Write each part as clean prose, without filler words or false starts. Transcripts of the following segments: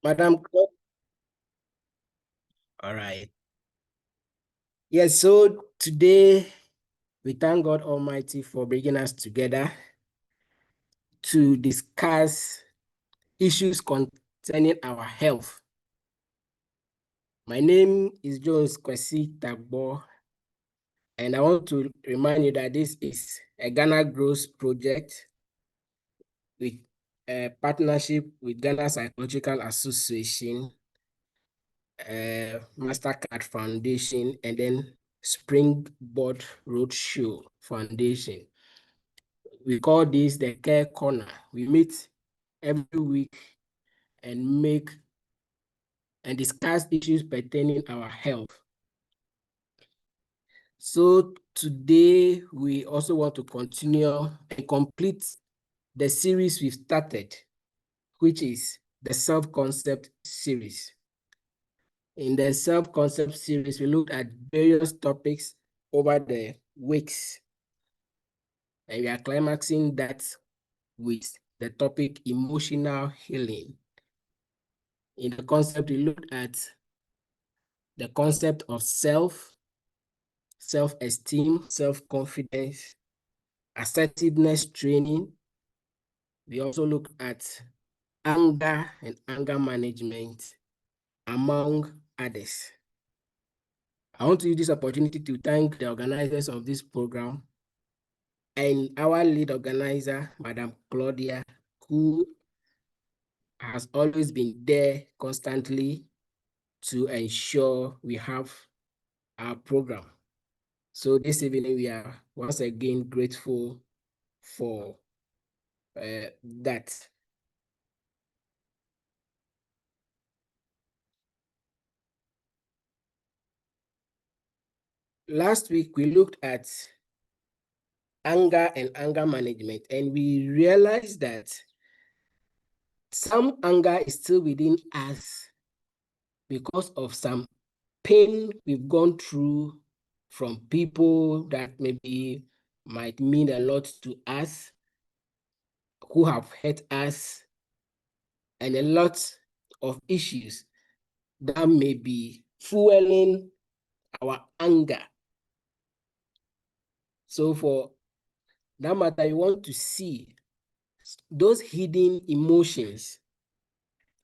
Madam Clerk. All right. Yes, so today we thank God Almighty for bringing us together to discuss issues concerning our health. My name is Kwesi Tagbor, and I want to remind you that this is a Ghana Growth project with a partnership with Ghana Psychological Association, Mastercard Foundation, and then Springboard Roadshow Foundation. We call this the Care Corner. We meet every week and make and discuss issues pertaining our health. So today we also want to continue and complete the series we've started, which is the self-concept series. In the self-concept series, we looked at various topics over the weeks, and we are climaxing that with the topic emotional healing. In the concept, we looked at the concept of self-esteem, self-confidence, assertiveness training. We also looked at anger and anger management, among others. I want to use this opportunity to thank the organizers of this program and our lead organizer, Madam Claudia, who has always been there constantly to ensure we have our program. So this evening, we are once again grateful for that. Last week, we looked at anger and anger management, and we realized that some anger is still within us because of some pain we've gone through from people that maybe might mean a lot to us, who have hurt us, and a lot of issues that may be fueling our anger. So for that matter, you want to see those hidden emotions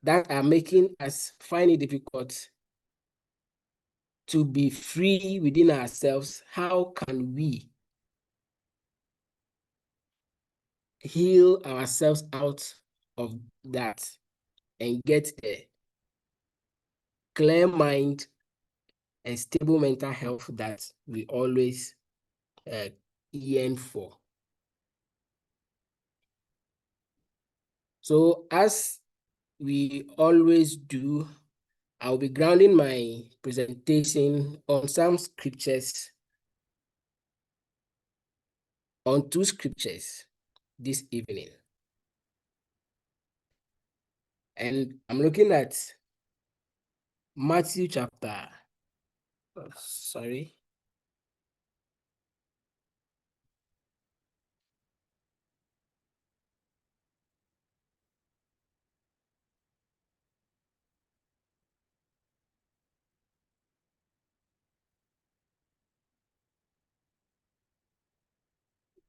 that are making us find it difficult to be free within ourselves. How can we heal ourselves out of that and get a clear mind and stable mental health that we always yearn for? So as we always do, I'll be grounding my presentation on some scriptures, on two scriptures this evening. And I'm looking at Matthew chapter, sorry.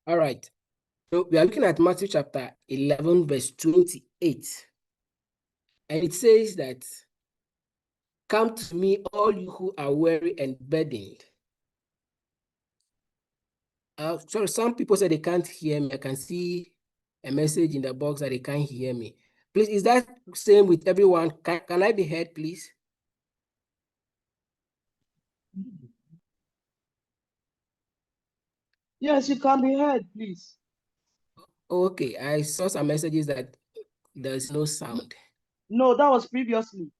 All right. So we are looking at Matthew chapter 11, verse 28. And it says that, "Come to me, all you who are weary and burdened." Sorry, some people say they can't hear me. I can see a message in the box that they can't hear me. Please, is that same with everyone? Can I be heard, please? Yes, you can be heard, please. Okay, I saw some messages that there's no sound. No, that was previously.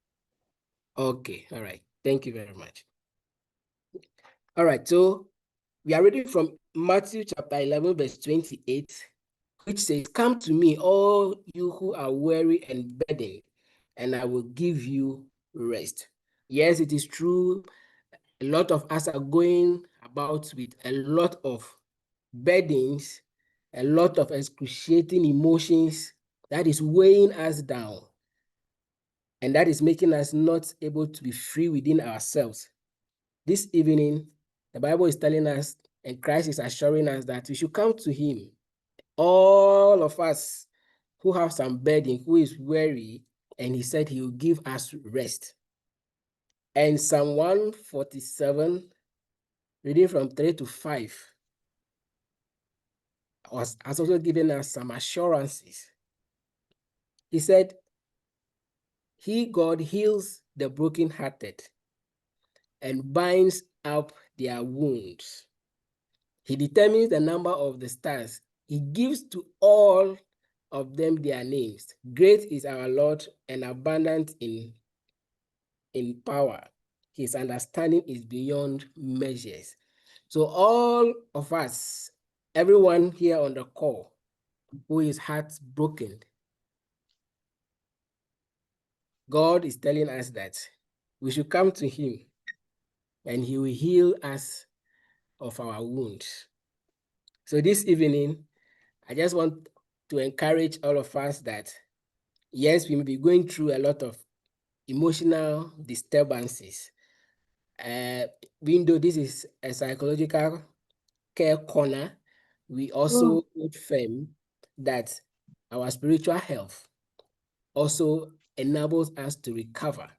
Okay, all right. Thank you very much. All right, so we are reading from Matthew chapter 11, verse 28, which says, "Come to me, all you who are weary and burdened, and I will give you rest." Yes, it is true. A lot of us are going about with a lot of burdens, a lot of excruciating emotions that is weighing us down. And that is making us not able to be free within ourselves. This evening, the Bible is telling us, and Christ is assuring us that we should come to him. All of us who have some burden, who is weary, and he said he will give us rest. And Psalm 147, reading from 3 to 5, has also given us some assurances. He said, he, God, heals the brokenhearted and binds up their wounds. He determines the number of the stars. He gives to all of them their names. Great is our Lord and abundant in power. His understanding is beyond measures. So all of us, everyone here on the call who is heartbroken, God is telling us that we should come to him and he will heal us of our wounds. So this evening, I just want to encourage all of us that, yes, we may be going through a lot of emotional disturbances. Even though this is a psychological care corner, we also hold firm that our spiritual health also enables us to recover.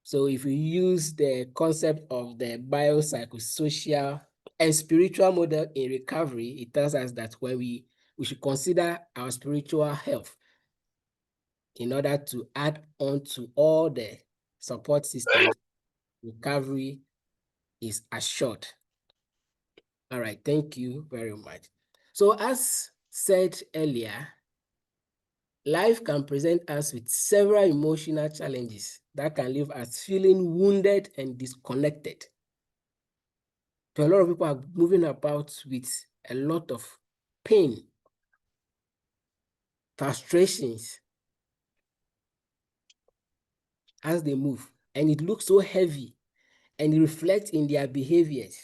So if we use the concept of the biopsychosocial and spiritual model in recovery, it tells us that when we should consider our spiritual health in order to add on to all the support systems, recovery is assured. All right, thank you very much. So as said earlier, life can present us with several emotional challenges that can leave us feeling wounded and disconnected. So a lot of people are moving about with a lot of pain, frustrations as they move, and it looks so heavy and it reflects in their behaviors.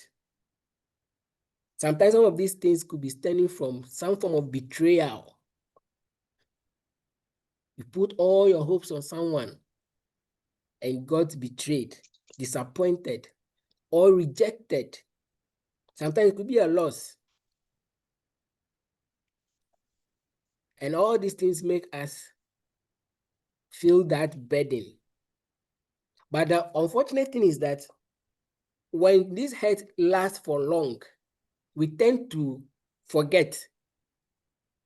Sometimes some of these things could be stemming from some form of betrayal. You put all your hopes on someone and got betrayed, disappointed, or rejected. Sometimes it could be a loss. And all these things make us feel that burden. But the unfortunate thing is that when this hurt lasts for long, we tend to forget.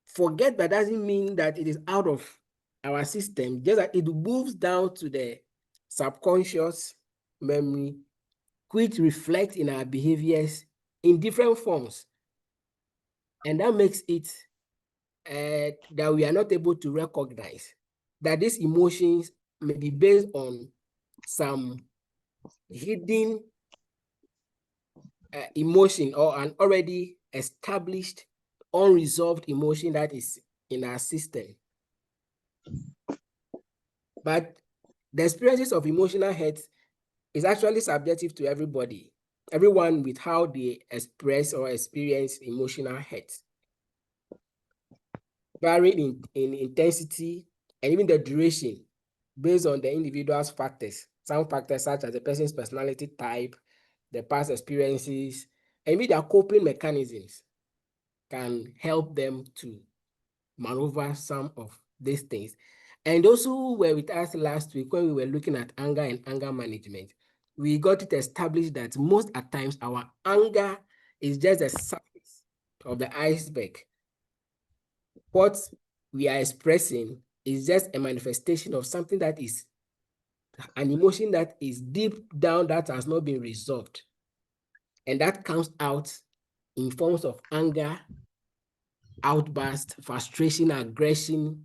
Forget, but doesn't mean that it is out of our system, just that it moves down to the subconscious memory, which reflects in our behaviors in different forms. And that makes it that we are not able to recognize that these emotions may be based on some hidden emotion or an already established unresolved emotion that is in our system. But the experiences of emotional hurt is actually subjective to everybody, everyone with how they express or experience emotional hurt, varying in intensity and even the duration based on the individual's factors. Some factors such as the person's personality type, the past experiences, and even their coping mechanisms can help them to maneuver some of these things. And those who were with us last week when we were looking at anger and anger management, we got it established that most at times our anger is just the surface of the iceberg. What we are expressing is just a manifestation of something that is an emotion that is deep down that has not been resolved. And that comes out in forms of anger, outburst, frustration, aggression,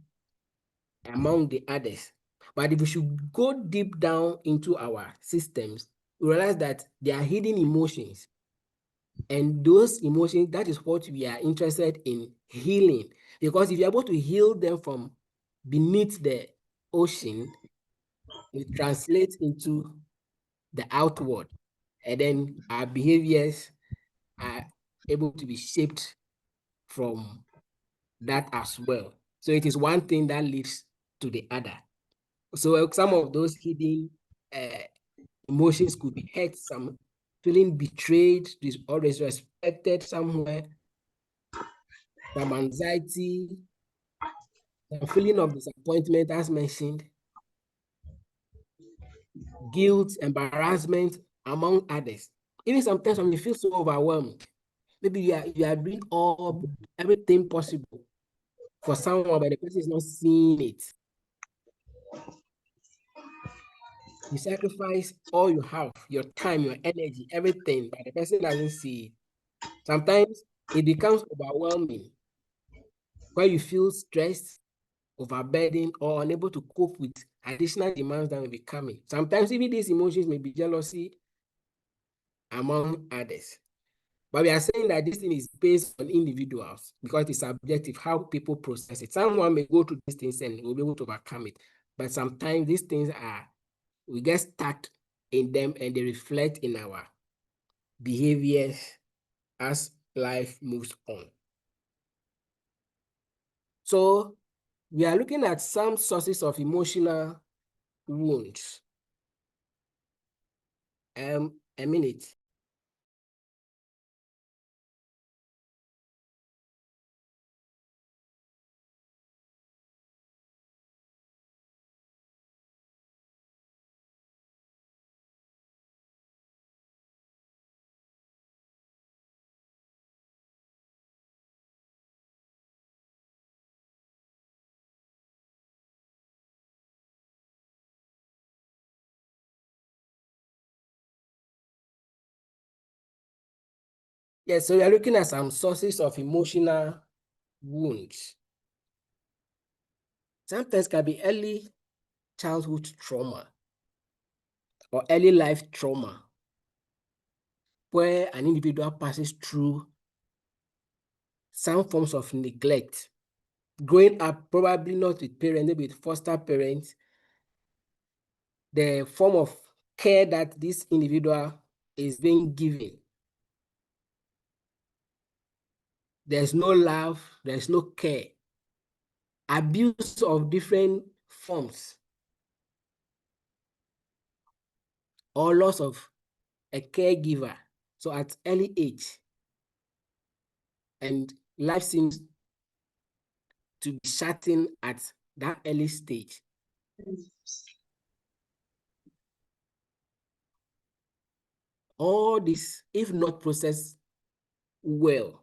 among the others. But if we should go deep down into our systems, we realize that there are hidden emotions. And those emotions, that is what we are interested in healing. Because if you're able to heal them from beneath the ocean, it translates into the outward. And then our behaviors are able to be shaped from that as well. So it is one thing that leads to the other. So some of those hidden emotions could be hurt, some feeling betrayed, or disrespected somewhere, some anxiety, some feeling of disappointment, as mentioned, guilt, embarrassment, among others. Even sometimes when you feel so overwhelmed, maybe you are doing everything possible for someone, but the person is not seeing it. You sacrifice all you have, your time, your energy, everything, but the person doesn't see it. Sometimes it becomes overwhelming, where you feel stressed, overburdened, or unable to cope with additional demands that may be coming. Sometimes even these emotions may be jealousy, among others. But we are saying that this thing is based on individuals because it's subjective, how people process it. Someone may go through these things and will be able to overcome it. But sometimes these things we get stuck in them and they reflect in our behaviors as life moves on. So we are looking at some sources of emotional wounds. A minute. Yes, so we are looking at some sources of emotional wounds. Sometimes can be early childhood trauma or early life trauma, where an individual passes through some forms of neglect, growing up probably not with parents, maybe with foster parents, the form of care that this individual is being given. There's no love, there's no care. Abuse of different forms, or loss of a caregiver. So at early age, and life seems to be shutting at that early stage. All this, if not processed well,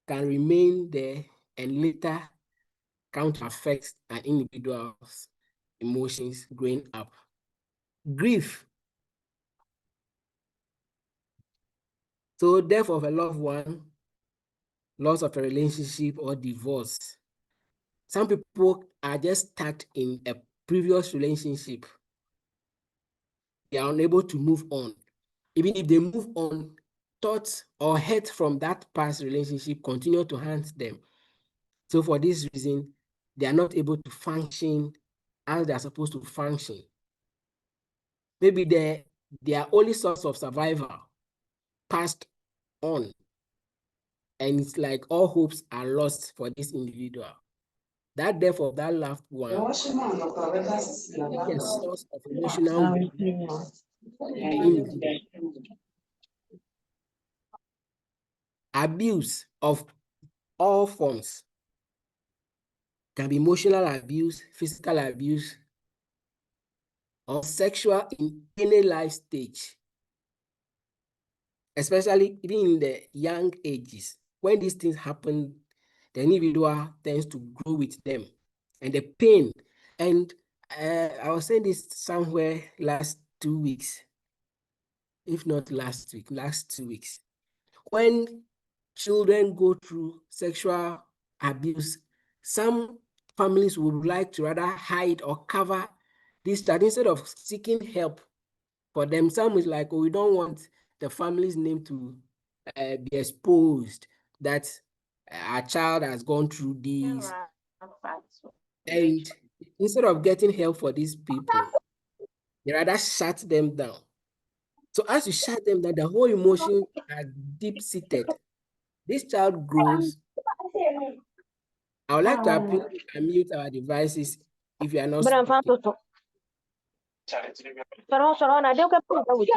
can remain there and later counter affect an individual's emotions growing up. Grief. So death of a loved one, loss of a relationship, or divorce. Some people are just stuck in a previous relationship. They are unable to move on. Even if they move on, thoughts or hurt from that past relationship continue to haunt them. So for this reason, they are not able to function as they are supposed to function. Maybe their only source of survival passed on, and it's like all hopes are lost for this individual. That death of that loved one can be a source of emotional wound for the individual. Abuse of all forms can be emotional abuse, physical abuse, or sexual in any life stage, especially even in the young ages. When these things happen, the individual tends to grow with them, and the pain. And I was saying this somewhere last 2 weeks, if not last week, last 2 weeks. When children go through sexual abuse, some families would like to rather hide or cover this child instead of seeking help for them. Some is like, oh, we don't want the family's name to be exposed, that our child has gone through this. And instead of getting help for these people, they rather shut them down. So as you shut them down, the whole emotion are deep-seated. This child grows I would like to appeal to unmute our devices if you are not But I'm fine speaking. to Sorry, I don't get put with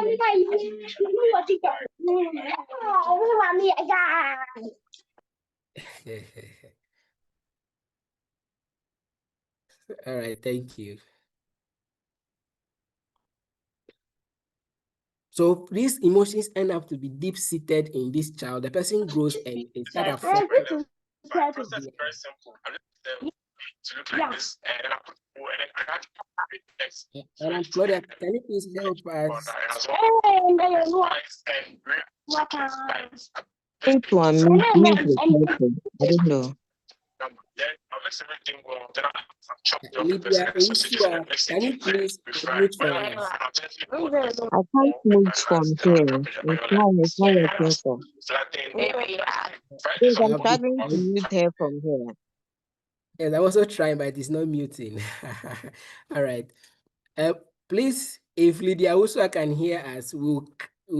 All right, thank you. So these emotions end up to be deep-seated in this child. The person grows and it starts affecting. It's very simple. To look like this, and then I put and then I had to put text. And Claudia, can you please help us? Think to unmute the person. I don't know. Then I'll mix everything well. Then I chop the Lydia, sausages and mix can you it. please Fry. mute for us? I can't mute from here. It's not working for. Yes, I'm struggling to mute her from here. Yes, I'm also trying, but it's not muting. All right. Please, if Lydia also can hear us, we'll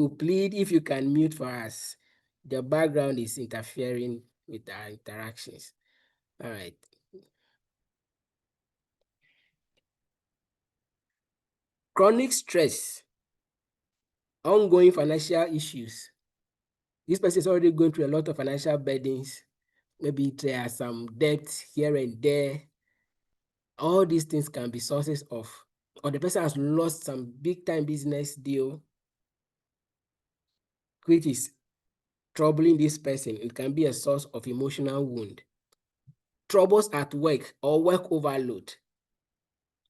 plead if you can mute for us. The background is interfering with our interactions. All right. Chronic stress, ongoing financial issues. This person is already going through a lot of financial burdens. Maybe there are some debts here and there. All these things can be sources of, or the person has lost some big time business deal, which is troubling this person. It can be a source of emotional wound. Troubles at work or work overload,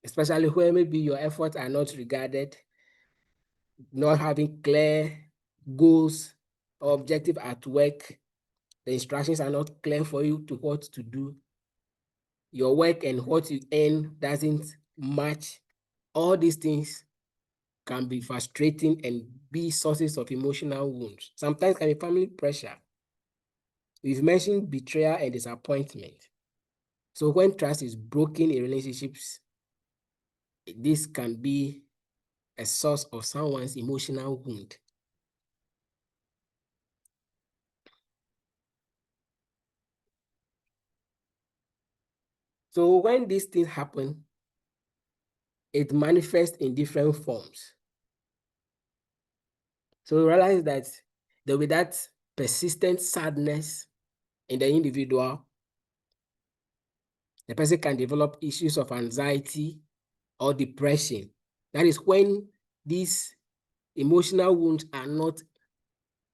especially where maybe your efforts are not regarded, not having clear goals or objective at work. The instructions are not clear for you to what to do. Your work and what you earn doesn't match. All these things can be frustrating and be sources of emotional wounds. Sometimes can be family pressure. We've mentioned betrayal and disappointment. So when trust is broken in relationships, this can be a source of someone's emotional wound. So when these things happen, it manifests in different forms. So realize that there will be that persistent sadness in the individual. The person can develop issues of anxiety or depression. That is when these emotional wounds are not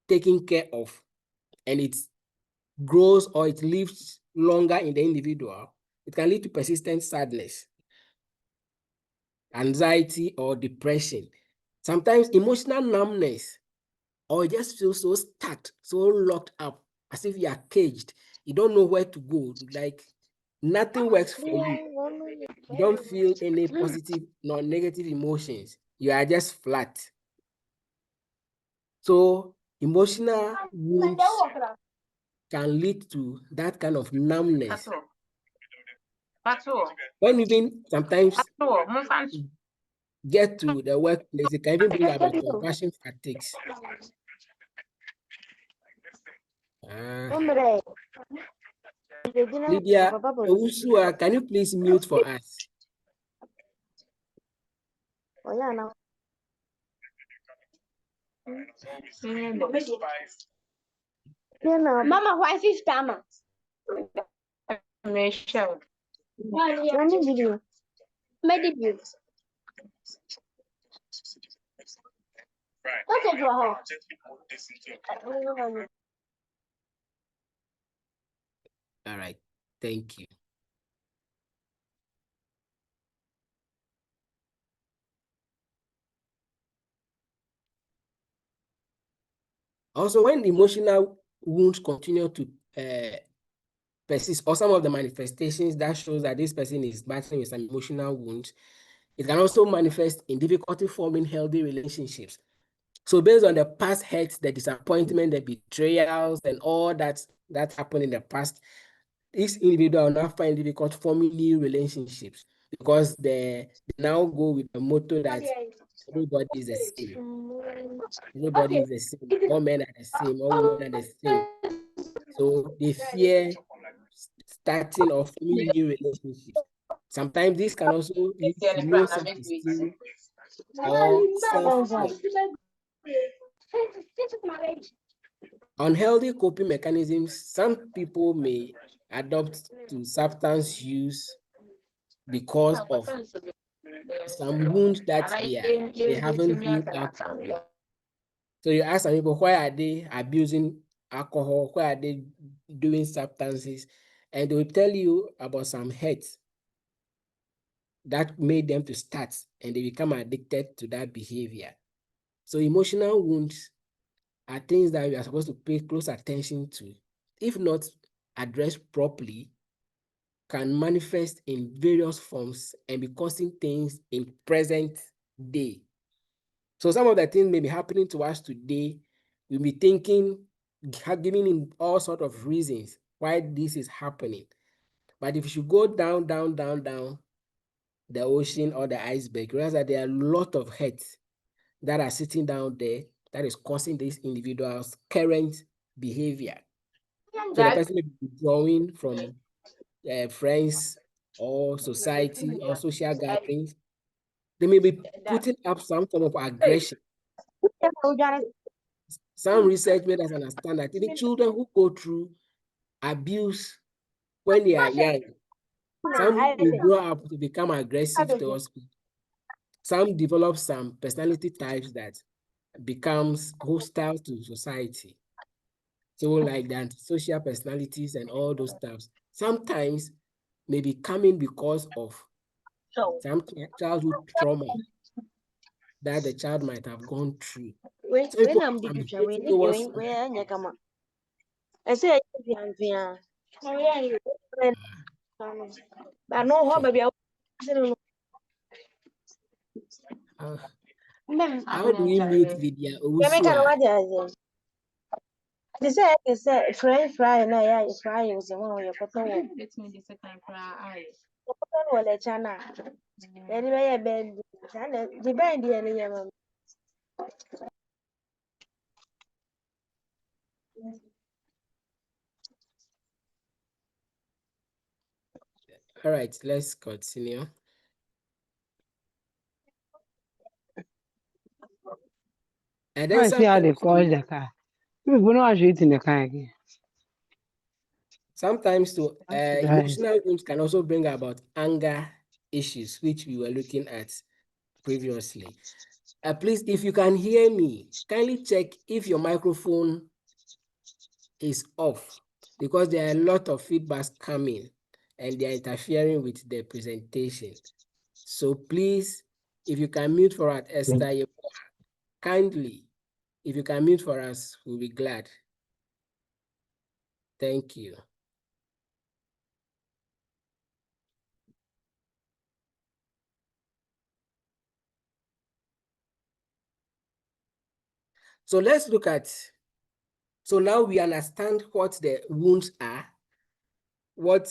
taken care of and it grows or it lives longer in the individual. It can lead to persistent sadness, anxiety, or depression. Sometimes emotional numbness, or you just feel so stuck, so locked up, as if you are caged. You don't know where to go. Like nothing works for you. You don't feel any positive nor negative emotions. You are just flat. So emotional wounds can lead to that kind of numbness. When even sometimes get to the workplace, it can even bring about compassion fatigues. Lydia Owusua, can you please mute for us? Mama, why is this camera? Video. All right, thank you. Also, when the emotional wounds continue to persist, or some of the manifestations that shows that this person is battling with some emotional wounds, it can also manifest in difficulty forming healthy relationships. So based on the past hurts, the disappointment, the betrayals, and all that happened in the past, this individual will now find it difficult forming new relationships because they now go with the motto that everybody is the same. Everybody is the same. All men are the same. All women are the same. So they fear starting or forming new relationships. Sometimes this can also lead to low self-esteem or self-worth. Unhealthy coping mechanisms, some people may adopt to substance use because of some wounds that they haven't healed up. So you ask some people, why are they abusing alcohol? Why are they doing substances? And they will tell you about some hurts that made them to start, and they become addicted to that behavior. So emotional wounds are things that we are supposed to pay close attention to. If not addressed properly, can manifest in various forms and be causing things in present day. So some of the things may be happening to us today. We'll be thinking, giving in all sorts of reasons why this is happening. But if you should go down the ocean or the iceberg, realize that there are a lot of hurts that are sitting down there that is causing this individual's current behavior. So the person may be withdrawing from friends or society or social gatherings. They may be putting up some form of aggression. Some research made us understand that even children who go through abuse when they are young, some will grow up to become aggressive towards people. Some develop some personality types that becomes hostile to society. So like the antisocial personalities and all those stuff, sometimes may be coming because of some childhood trauma that the child might have gone through. So people have some hate towards how do we mute Lydia Owusua? French fry na ya fry o se won yo koto wo. Koto wo le chana. Eni be ye bend. Chana the bend ye ni ye mama. All right, let's continue. And then I see how they sometimes, call the car. People know how to eat in the car again. sometimes How to drive. emotional wounds can also bring about anger issues, which we were looking at previously. Please, if you can hear me, kindly check if your microphone is off, because there are a lot of feedbacks coming and they are interfering with the presentation. So please, if you can mute for us, Esther, kindly, if you can mute for us, we'll be glad. Thank you. So let's look at, so now we understand what the wounds are, what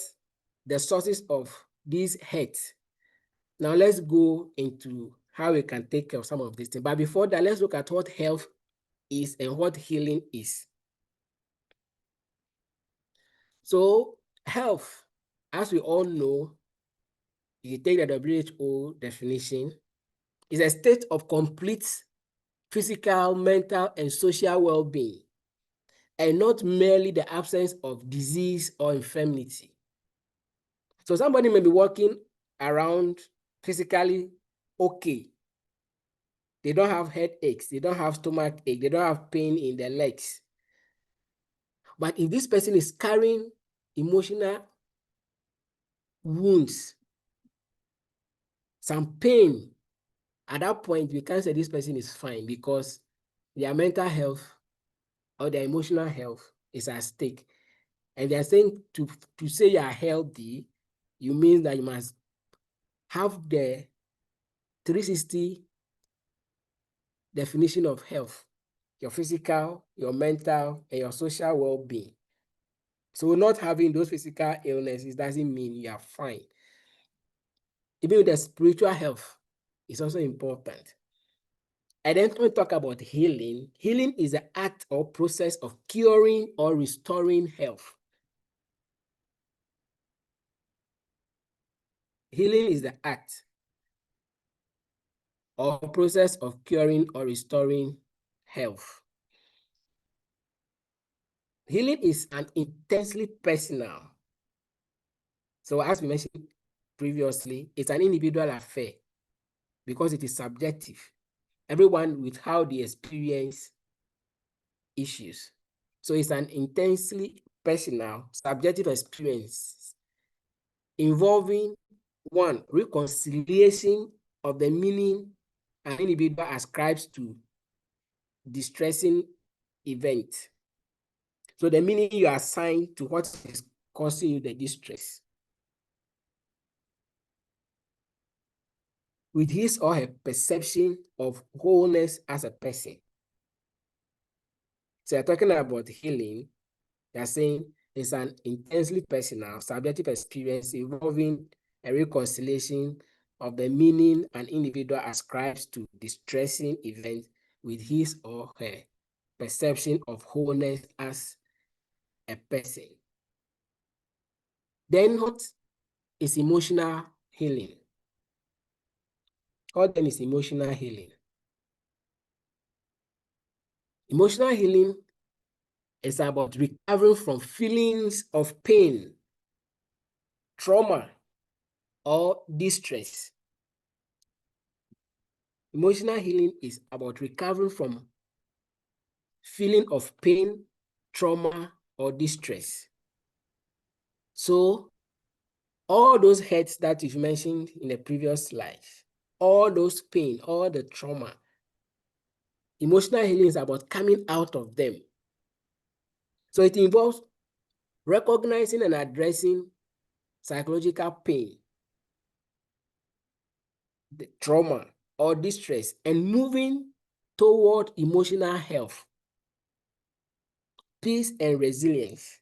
the sources of these hurts. Now let's go into how we can take care of some of these things. But before that, let's look at what health is and what healing is. So health, as we all know, if you take the WHO definition, is a state of complete physical, mental, and social well-being, and not merely the absence of disease or infirmity. So somebody may be walking around physically okay. They don't have headaches, they don't have stomach ache, they don't have pain in their legs. But if this person is carrying emotional wounds, some pain, at that point, we can't say this person is fine because their mental health or their emotional health is at stake. And they are saying to say you are healthy, you mean that you must have the 360 definition of health, your physical, your mental, and your social well-being. So not having those physical illnesses doesn't mean you are fine. Even with the spiritual health is also important. And then when we talk about healing, healing is the act or process of curing or restoring health. Healing is the act or process of curing or restoring health. Healing is an intensely personal. So as we mentioned previously, it's an individual affair because it is subjective. Everyone with how they experience issues. So it's an intensely personal, subjective experience involving one, reconciliation of the meaning an individual ascribes to distressing event. So the meaning you assign to what is causing you the distress. With his or her perception of wholeness as a person. So you're talking about healing, you're saying it's an intensely personal, subjective experience involving a reconciliation of the meaning an individual ascribes to distressing event with his or her perception of wholeness as a person. Then what is emotional healing? What then is emotional healing? Emotional healing is about recovering from feelings of pain, trauma, or distress. Emotional healing is about recovering from feeling of pain, trauma, or distress. So all those hurts that you've mentioned in the previous slides, all those pain, all the trauma, emotional healing is about coming out of them. So it involves recognizing and addressing psychological pain, the trauma, or distress, and moving toward emotional health, peace, and resilience.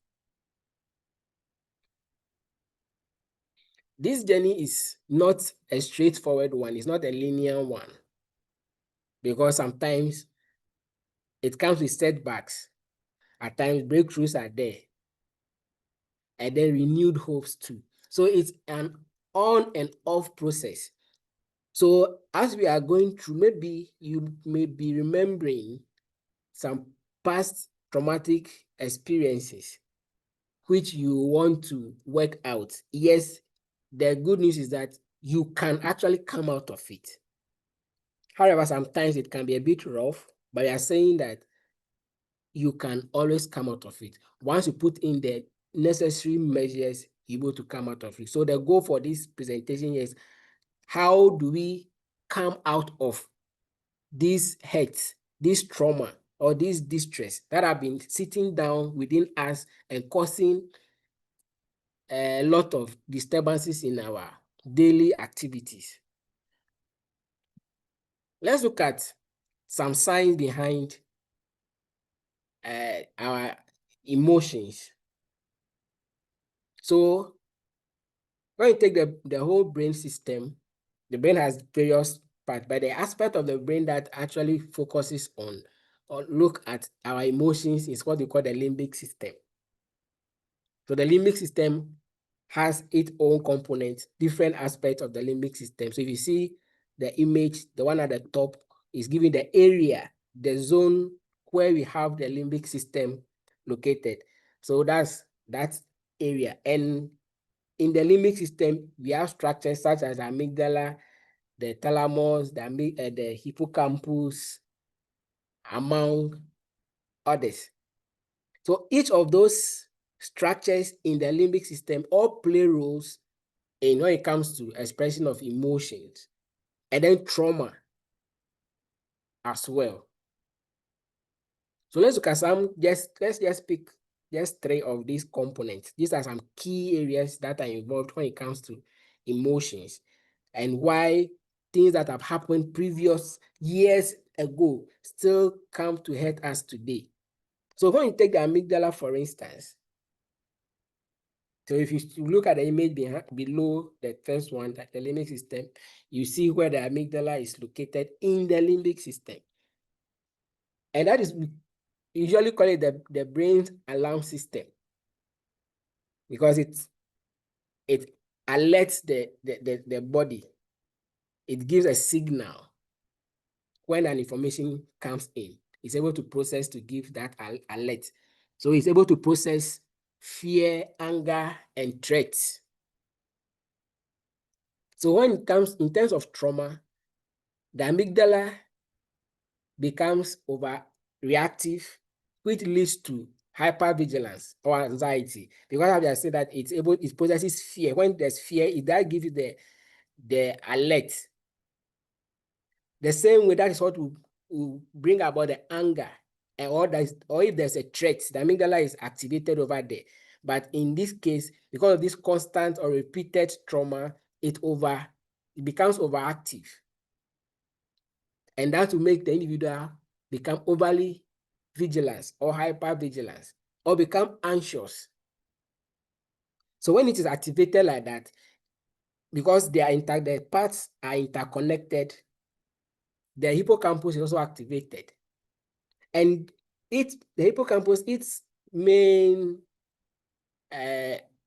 This journey is not a straightforward one. It's not a linear one because sometimes it comes with setbacks. At times, breakthroughs are there, and then renewed hopes too. So it's an on and off process. So as we are going through, maybe you may be remembering some past traumatic experiences which you want to work out. Yes, the good news is that you can actually come out of it. However, sometimes it can be a bit rough, but we are saying that you can always come out of it. Once you put in the necessary measures, you're able to come out of it. So the goal for this presentation is how do we come out of these hurts, this trauma, or this distress that have been sitting down within us and causing a lot of disturbances in our daily activities. Let's look at some signs behind our emotions. So when you take the whole brain system, the brain has various parts, but the aspect of the brain that actually focuses on or look at our emotions is what we call the limbic system. So the limbic system has its own components, different aspects of the limbic system. So if you see the image, the one at the top is giving the area, the zone where we have the limbic system located. So that's that area. And in the limbic system, we have structures such as the amygdala, the thalamus, the hippocampus, among others. So each of those structures in the limbic system all play roles in when it comes to expression of emotions and then trauma as well. So let's look at let's just pick just 3 of these components. These are some key areas that are involved when it comes to emotions and why things that have happened previous years ago still come to hurt us today. So when you take the amygdala, for instance, so if you look at the image below the first one, the limbic system, you see where the amygdala is located in the limbic system. And that is, we usually call it the brain's alarm system because it alerts the body. It gives a signal when an information comes in. It's able to process to give that alert. So it's able to process fear, anger, and threats. So when it comes in terms of trauma, the amygdala becomes overreactive, which leads to hypervigilance or anxiety. Because I said that it possesses fear. When there's fear, it does give you the alert. The same way, that is what will bring about the anger, or if there's a threat, the amygdala is activated over there. But in this case, because of this constant or repeated trauma, it becomes overactive. And that will make the individual become overly vigilant or hypervigilance, or become anxious. So when it is activated like that, because the parts are interconnected, the hippocampus is also activated. And the hippocampus, its main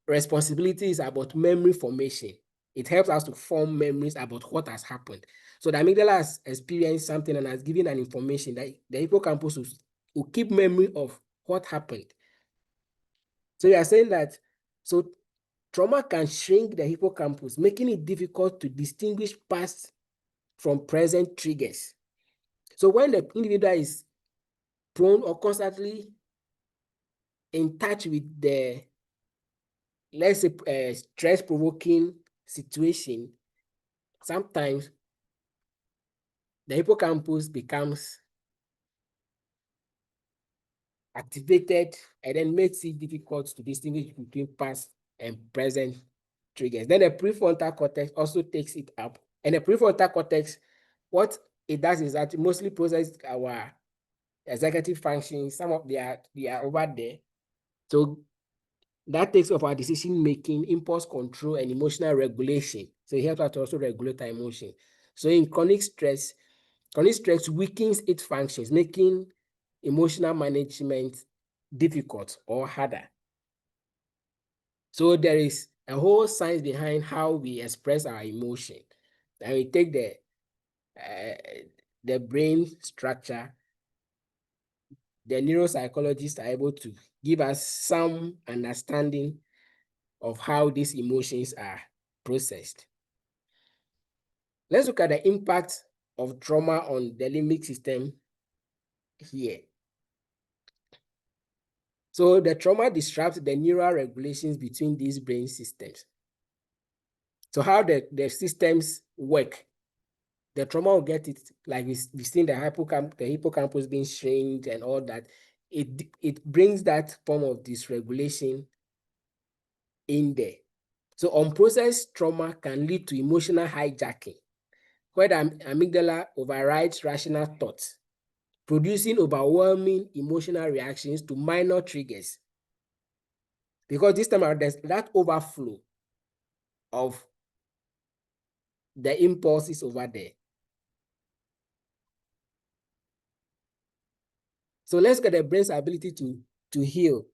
responsibility is about memory formation. It helps us to form memories about what has happened. So the amygdala has experienced something and has given an information that the hippocampus will keep memory of what happened. So you are saying that, so trauma can shrink the hippocampus, making it difficult to distinguish past from present triggers. So when the individual is prone or constantly in touch with the, let's say, stress-provoking situation, sometimes the hippocampus becomes activated and then makes it difficult to distinguish between past and present triggers. Then the prefrontal cortex also takes it up. And the prefrontal cortex, what it does is that it mostly processes our executive functions. Some of they are over there. So that takes up our decision making, impulse control, and emotional regulation. So it helps us to also regulate our emotion. So in chronic stress weakens its functions, making emotional management difficult or harder. So there is a whole science behind how we express our emotion. And we take the brain structure. The neuropsychologists are able to give us some understanding of how these emotions are processed. Let's look at the impact of trauma on the limbic system here. So the trauma disrupts the neural regulations between these brain systems. So how the systems work, the trauma will get it, like we've seen the hippocampus being strained and all that. It brings that form of dysregulation in there. So unprocessed trauma can lead to emotional hijacking, where the amygdala overrides rational thoughts, producing overwhelming emotional reactions to minor triggers. Because this time around, there's that overflow of the impulses over there. So let's get the brain's ability to heal.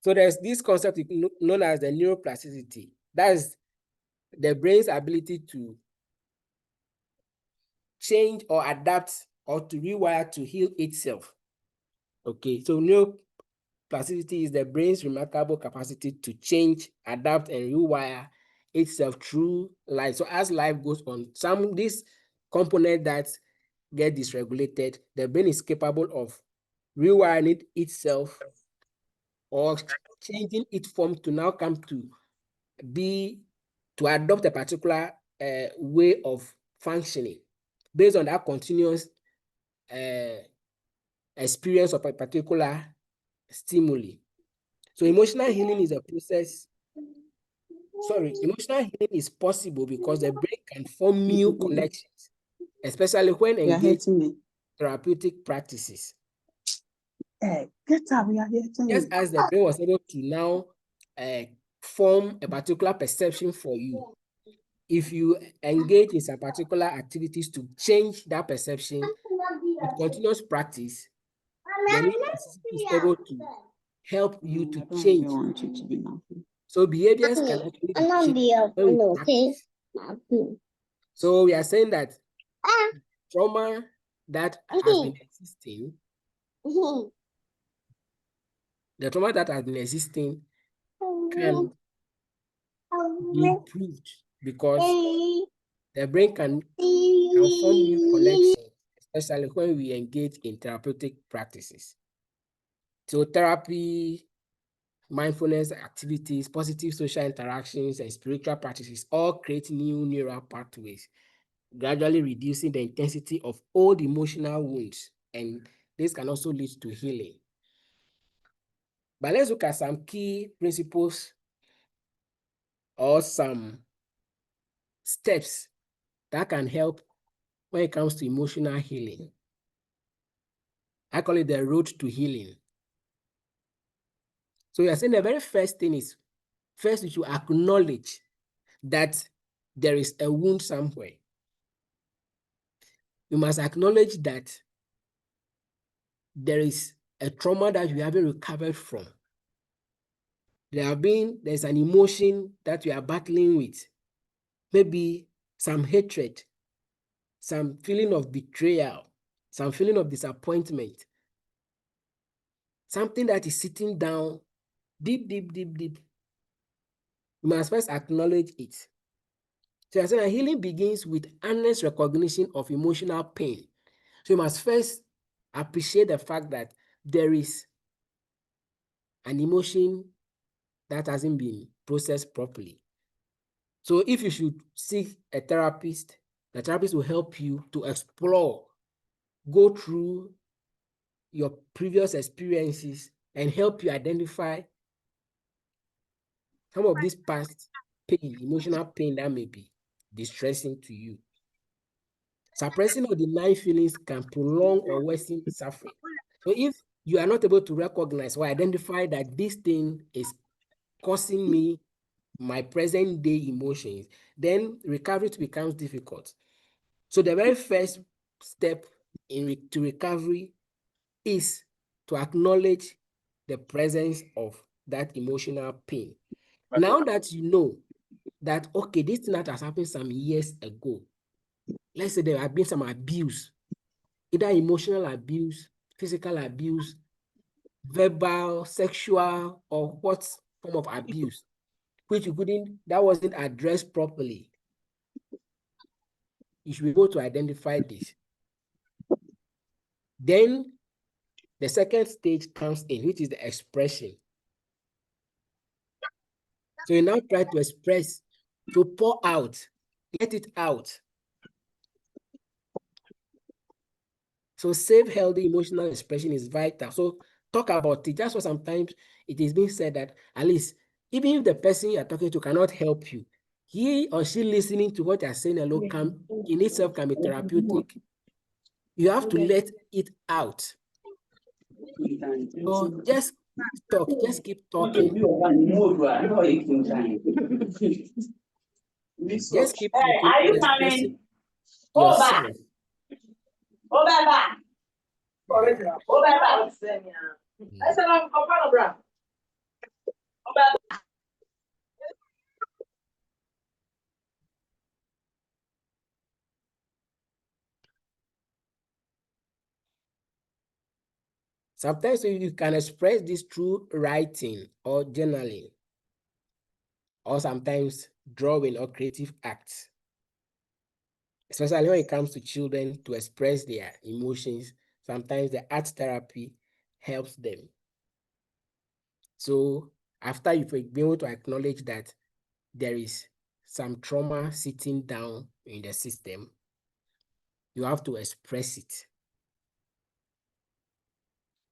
So there's this concept known as the neuroplasticity. That is the brain's ability to change or adapt or to rewire to heal itself. Okay, so neuroplasticity is the brain's remarkable capacity to change, adapt, and rewire itself through life. So as life goes on, this component that get dysregulated, the brain is capable of rewiring itself or changing its form to now come to adopt a particular way of functioning based on that continuous experience of a particular stimuli. So emotional healing is a process. Emotional healing is possible because the brain can form new connections, especially when engaged in therapeutic practices. Get up, we are here. Just as the brain was able to now form a particular perception for you, if you engage in some particular activities to change that perception with continuous practice, the neuroplasticity is able to help you to change So behaviors can actually be changed when we practice. So we are saying that trauma that has been existing, the trauma that has been existing can be improved because the brain can form new connections, especially when we engage in therapeutic practices. So therapy, mindfulness activities, positive social interactions, and spiritual practices all create new neural pathways, gradually reducing the intensity of old emotional wounds, and this can also lead to healing. But let's look at some key principles or some steps that can help when it comes to emotional healing. I call it the road to healing. So you're saying the very first thing is, first you should acknowledge that there is a wound somewhere. You must acknowledge that there is a trauma that you haven't recovered from. There's an emotion that you are battling with. Maybe some hatred, some feeling of betrayal, some feeling of disappointment. Something that is sitting down deep. You must first acknowledge it. So I said that healing begins with honest recognition of emotional pain. So you must first appreciate the fact that there is an emotion that hasn't been processed properly. So if you should seek a therapist, the therapist will help you to explore, go through your previous experiences and help you identify some of this past pain, emotional pain that may be distressing to you. Suppressing or denying feelings can prolong or worsen suffering. So if you are not able to recognize or identify that this thing is causing me my present day emotions, then recovery becomes difficult. So the very first step to recovery is to acknowledge the presence of that emotional pain. Now that you know that, okay, this thing that has happened some years ago, let's say there have been some abuse, either emotional abuse, physical abuse, verbal, sexual, or what form of abuse, which that wasn't addressed properly. You should be able to identify this. Then the second stage comes in, which is the expression. So you now try to express, to pour out, let it out. So safe, healthy emotional expression is vital. So talk about it. That's why sometimes it is being said that at least, even if the person you're talking to cannot help you, he or she listening to what you're saying alone in itself can be therapeutic. You have to let it out. So just talk, just keep talking. Just keep talking and expressing yourself. Sometimes you can express this through writing or journaling, or sometimes drawing or creative acts. Especially when it comes to children to express their emotions, sometimes the art therapy helps them. So after you've been able to acknowledge that there is some trauma sitting down in the system, you have to express it.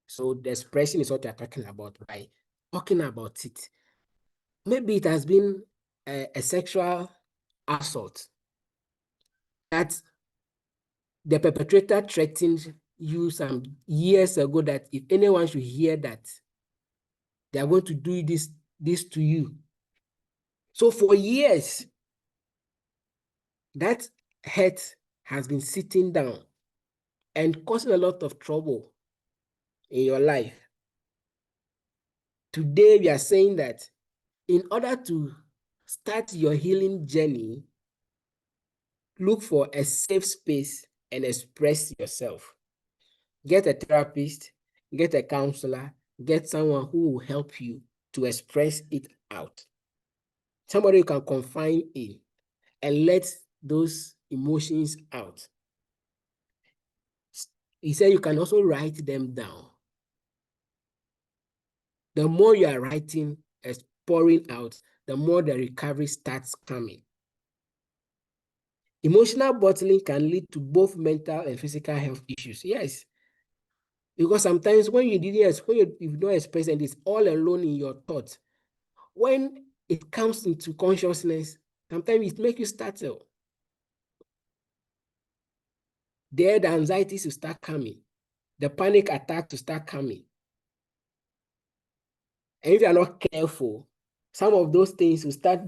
So the expression is what you're talking about by talking about it. Maybe it has been a sexual assault that the perpetrator threatened you some years ago that if anyone should hear that, they are going to do this to you. So for years, that hurt has been sitting down and causing a lot of trouble in your life. Today, we are saying that in order to start your healing journey, look for a safe space and express yourself. Get a therapist, get a counselor, get someone who will help you to express it out. Somebody you can confide in and let those emotions out. He said you can also write them down. The more you are writing, pouring out, the more the recovery starts coming. Emotional bottling can lead to both mental and physical health issues. Yes. Because sometimes when you don't express and it's all alone in your thoughts, when it comes into consciousness, sometimes it makes you startle. There, the anxieties will start coming. The panic attack to start coming. And if you are not careful, some of those things will start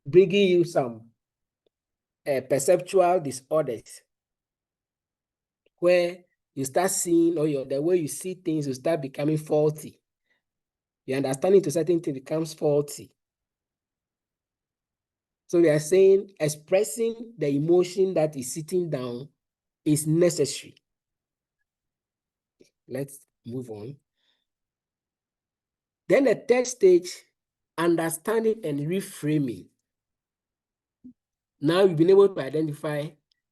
bringing you some perceptual disorders where you start seeing, or the way you see things will start becoming faulty. Your understanding to certain things becomes faulty. So we are saying expressing the emotion that is sitting down is necessary. Let's move on. Then the third stage, understanding and reframing. Now you've been able to identify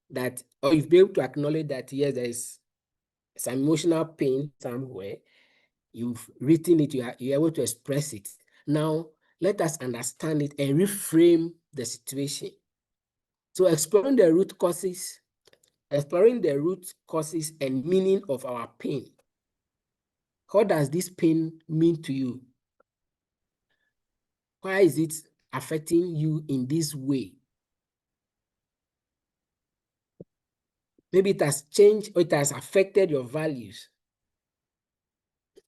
that, or you've been able to acknowledge that, yes, there is some emotional pain somewhere. You've written it, you're able to express it. Now, let us understand it and reframe the situation. So exploring the root causes and meaning of our pain. What does this pain mean to you? Why is it affecting you in this way? Maybe it has changed or it has affected your values.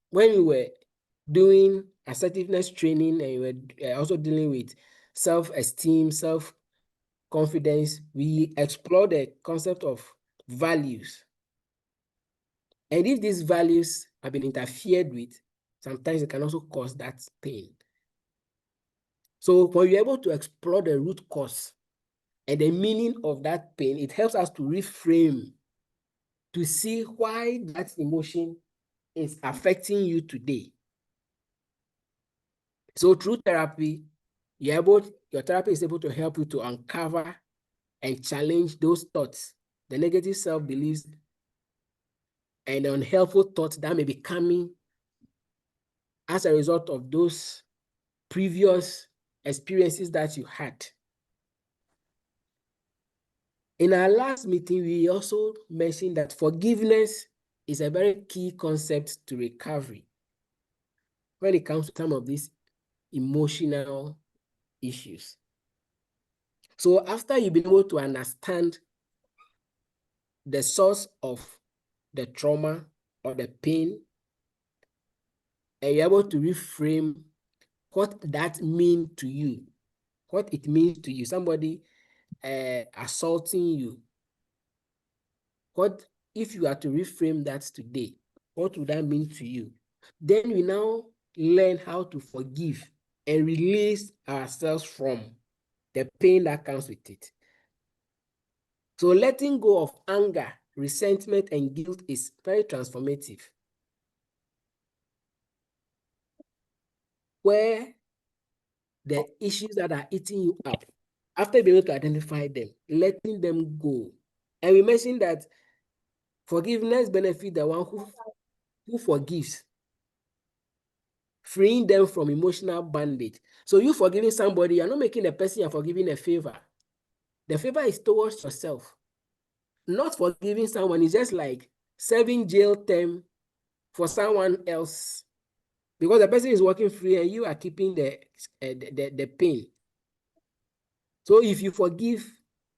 When you were doing assertiveness training and you were also dealing with self-esteem, self-confidence, we explored the concept of values. And if these values have been interfered with, sometimes it can also cause that pain. So when you're able to explore the root cause and the meaning of that pain, it helps us to reframe, to see why that emotion is affecting you today. So through therapy, your therapy is able to help you to uncover and challenge those thoughts, the negative self-beliefs and unhelpful thoughts that may be coming as a result of those previous experiences that you had. In our last meeting, we also mentioned that forgiveness is a very key concept to recovery when it comes to some of these emotional issues. So after you've been able to understand the source of the trauma or the pain, and you're able to reframe what that means to you, what it means to you, somebody assaulting you. What if you are to reframe that today? What would that mean to you? Then we now learn how to forgive and release ourselves from the pain that comes with it. So letting go of anger, resentment, and guilt is very transformative. Where the issues that are eating you up, after being able to identify them, letting them go. And we mentioned that forgiveness benefits the one who forgives, freeing them from emotional bondage. So you forgiving somebody, you're not making the person you're forgiving a favor. The favor is towards yourself. Not forgiving someone is just like serving jail term for someone else, because the person is working free and you are keeping the pain. So if you forgive,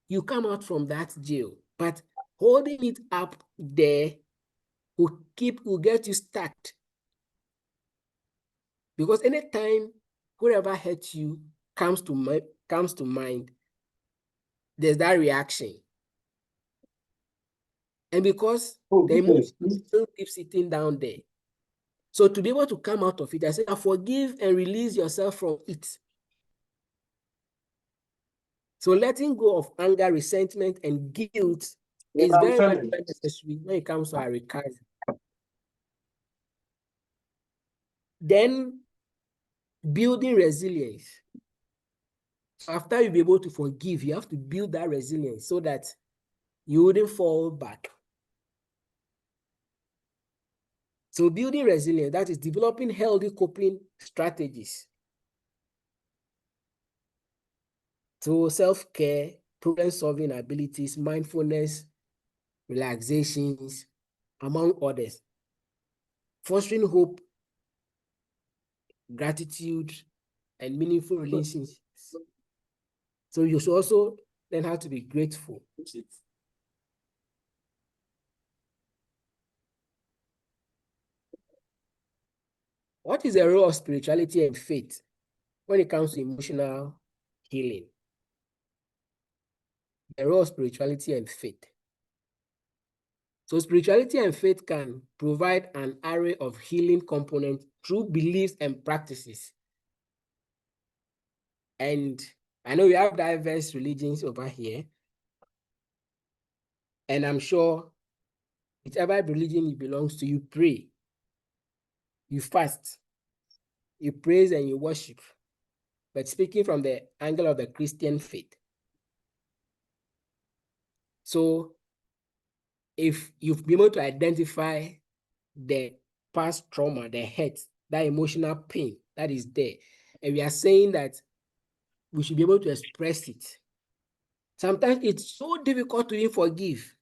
you come out from that jail. But holding it up there will get you stuck. Because anytime whoever hurts you comes to mind, there's that reaction. And because the emotion still keeps sitting down there, So to be able to come out of it, I say, forgive and release yourself from it. So letting go of anger, resentment, and guilt is very much necessary when it comes to our recovery. Then building resilience. So after you be able to forgive, you have to build that resilience so that you wouldn't fall back. So building resilience, that is developing healthy coping strategies. So self-care, problem-solving abilities, mindfulness, relaxations, among others. Fostering hope, gratitude, and meaningful relationships. So you should also learn how to be grateful. What is the role of spirituality and faith when it comes to emotional healing? The role of spirituality and faith. So spirituality and faith can provide an array of healing components through beliefs and practices. And I know we have diverse religions over here. And I'm sure whichever religion you belong to, you pray, you fast, you praise and you worship. But speaking from the angle of the Christian faith. So if you've been able to identify the past trauma, the hurt, that emotional pain that is there, and we are saying that we should be able to express it. Sometimes it's so difficult to even forgive,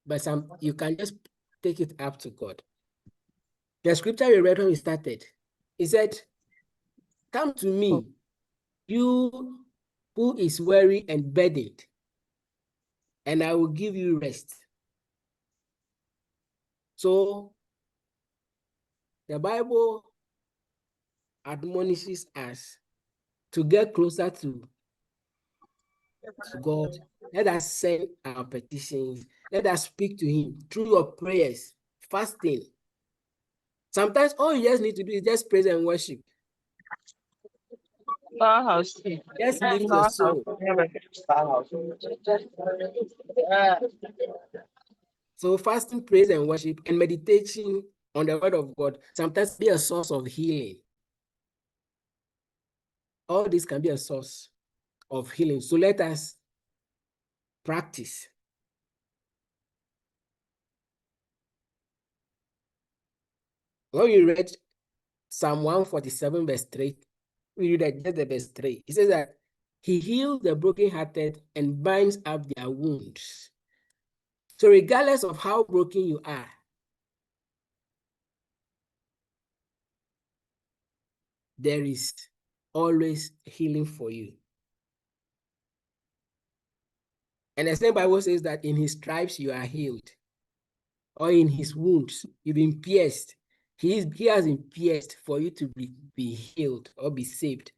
but you can just take it up to God. The scripture we read when we started, it said, "Come to me, you who is weary and burdened, and I will give you rest." So the Bible admonishes us to get closer to God. Let us send our petitions. Let us speak to him through your prayers, fasting. Sometimes all you just need to do is just praise and worship. Just lift your soul. So fasting, praise and worship, and meditation on the word of God sometimes be a source of healing. All this can be a source of healing. So let us practice. When you read Psalm 147 verse 3, we read just the verse 3. It says that he heals the brokenhearted and binds up their wounds. So regardless of how broken you are, there is always healing for you. And the same Bible says that in his stripes you are healed, or in his wounds you've been pierced. He has been pierced for you to be healed or be saved.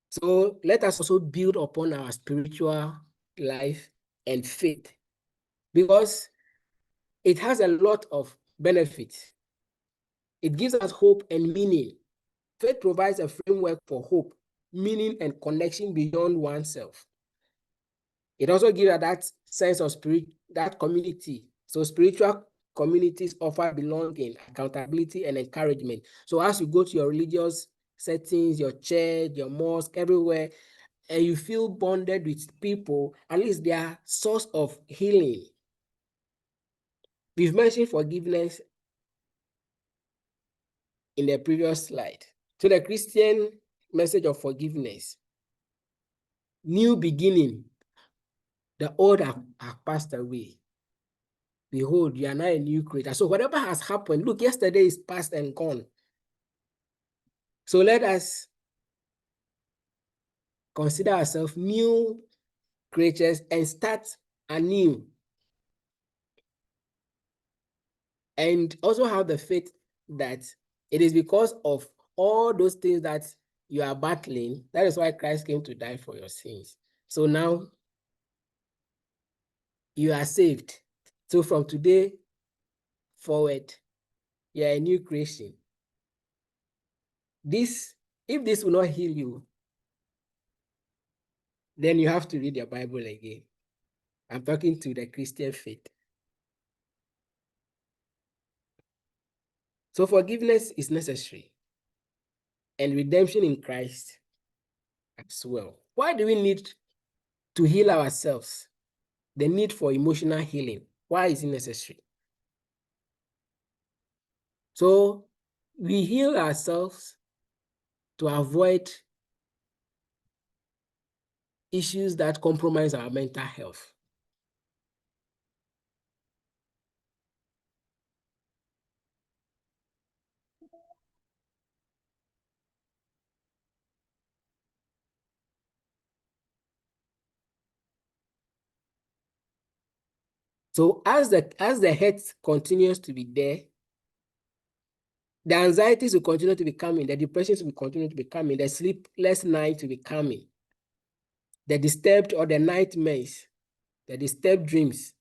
So let us also build upon our spiritual life and faith, because it has a lot of benefits. It gives us hope and meaning. Faith provides a framework for hope, meaning, and connection beyond oneself. It also gives us that sense of spirit, that community. So spiritual communities offer belonging, accountability, and encouragement. So as you go to your religious settings, your church, your mosque, everywhere, and you feel bonded with people, at least they are source of healing. We've mentioned forgiveness in the previous slide. So the Christian message of forgiveness, new beginning, the old have passed away. Behold, you are now a new creator. So whatever has happened, look, yesterday is past and gone. So let us consider ourselves new creatures and start anew. And also have the faith that it is because of all those things that you are battling. That is why Christ came to die for your sins. So now you are saved. So from today forward, you're a new creation. If this will not heal you, then you have to read your Bible again. I'm talking to the Christian faith. So forgiveness is necessary, and redemption in Christ as well. Why do we need to heal ourselves? The need for emotional healing. Why is it necessary? So we heal ourselves to avoid issues that compromise our mental health. So as the hurt continues to be there, the anxieties will continue to be coming, the depressions will continue to be coming, the sleepless nights will be coming, the disturbed or the nightmares, the disturbed dreams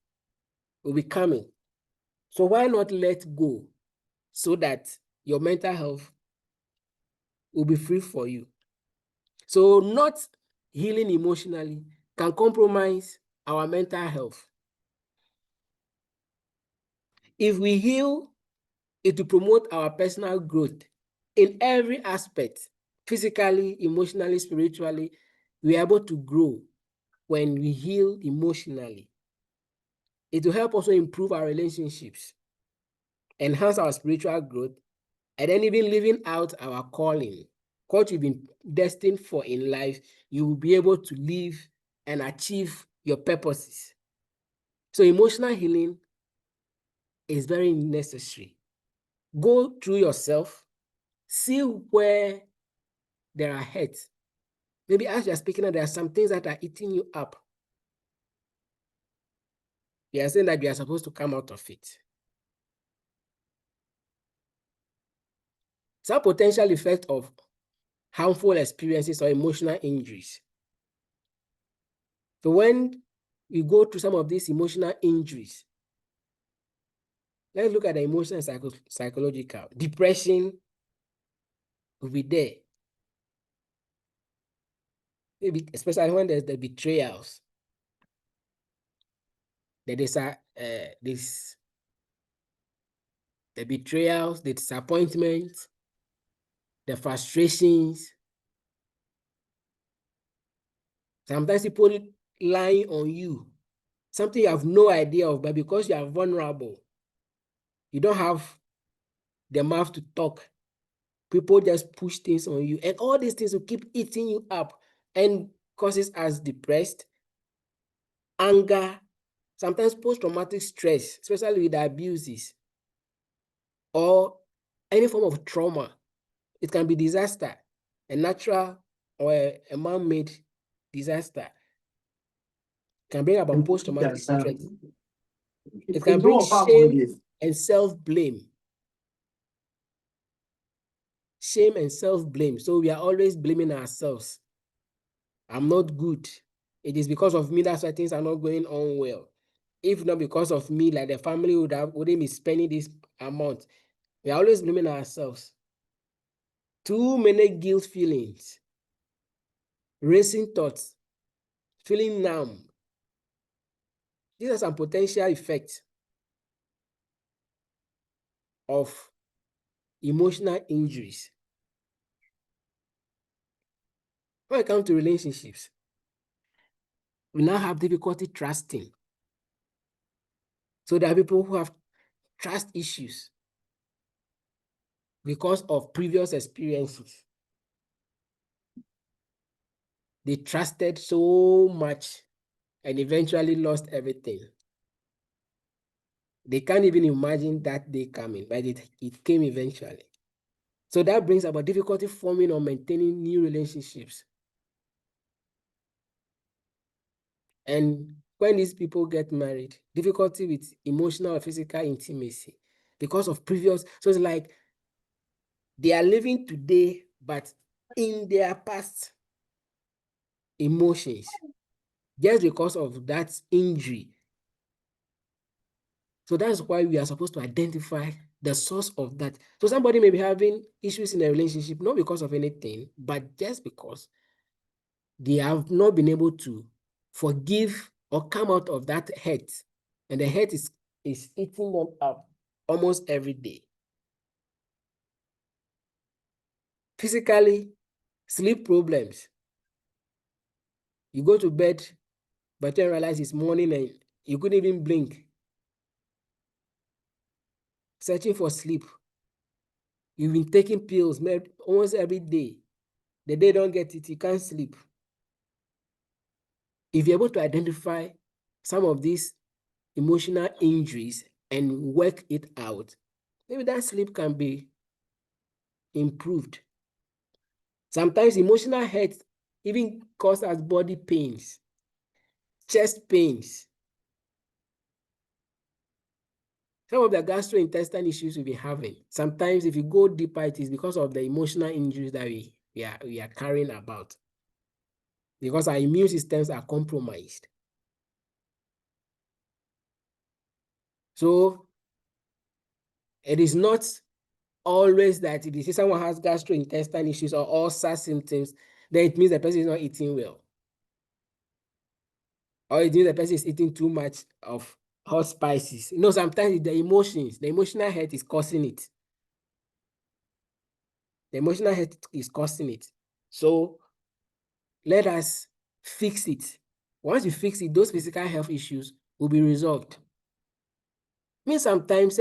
will be coming. So why not let go so that your mental health will be free for you? So not healing emotionally can compromise our mental health. If we heal, it will promote our personal growth in every aspect, physically, emotionally, spiritually. We are able to grow when we heal emotionally. It will help also improve our relationships, enhance our spiritual growth, and then even living out our calling. What you've been destined for in life, you will be able to live and achieve your purposes. So emotional healing is very necessary. Go through yourself, see where there are hurts. Maybe as you're speaking, there are some things that are eating you up. You are saying that you are supposed to come out of it. Some potential effect of harmful experiences or emotional injuries. So when you go through some of these emotional injuries, let's look at the emotional and psychological. Depression will be there. Maybe especially when there's the betrayals. The betrayals, the disappointments, the frustrations. Sometimes people lying on you, something you have no idea of, but because you are vulnerable, you don't have the mouth to talk. People just push things on you, and all these things will keep eating you up and causes us depressed, anger, sometimes post-traumatic stress, especially with the abuses or any form of trauma. It can be disaster, a natural or a man-made disaster. It can bring about post-traumatic stress. It can bring shame and self-blame. Shame and self-blame. So we are always blaming ourselves. I'm not good. It is because of me that's why things are not going on well. If not because of me, like the family wouldn't be spending this amount. We are always blaming ourselves. Too many guilt feelings, racing thoughts, feeling numb. These are some potential effects of emotional injuries. When it comes to relationships, we now have difficulty trusting. So there are people who have trust issues because of previous experiences. They trusted so much and eventually lost everything. They can't even imagine that day coming, but it came eventually. So that brings about difficulty forming or maintaining new relationships. And when these people get married, difficulty with emotional or physical intimacy because of previous. So it's like they are living today, but in their past emotions, just because of that injury. So that's why we are supposed to identify the source of that. So somebody may be having issues in a relationship, not because of anything, but just because they have not been able to forgive or come out of that hurt. And the hurt is eating them up almost every day. Physically, sleep problems. You go to bed, but you realize it's morning and you couldn't even blink. Searching for sleep. You've been taking pills almost every day. The day you don't get it, you can't sleep. If you're able to identify some of these emotional injuries and work it out, maybe that sleep can be improved. Sometimes emotional hurt even cause us body pains, chest pains. Some of the gastrointestinal issues we've been having, sometimes if you go deeper, it is because of the emotional injuries that we are carrying about. Because our immune systems are compromised. So it is not always that if you see someone has gastrointestinal issues or ulcer symptoms, then it means the person is not eating well. Or it means the person is eating too much of hot spices. You know, sometimes the emotional hurt is causing it. The emotional hurt is causing it. So let us fix it. Once you fix it, those physical health issues will be resolved. Means sometimes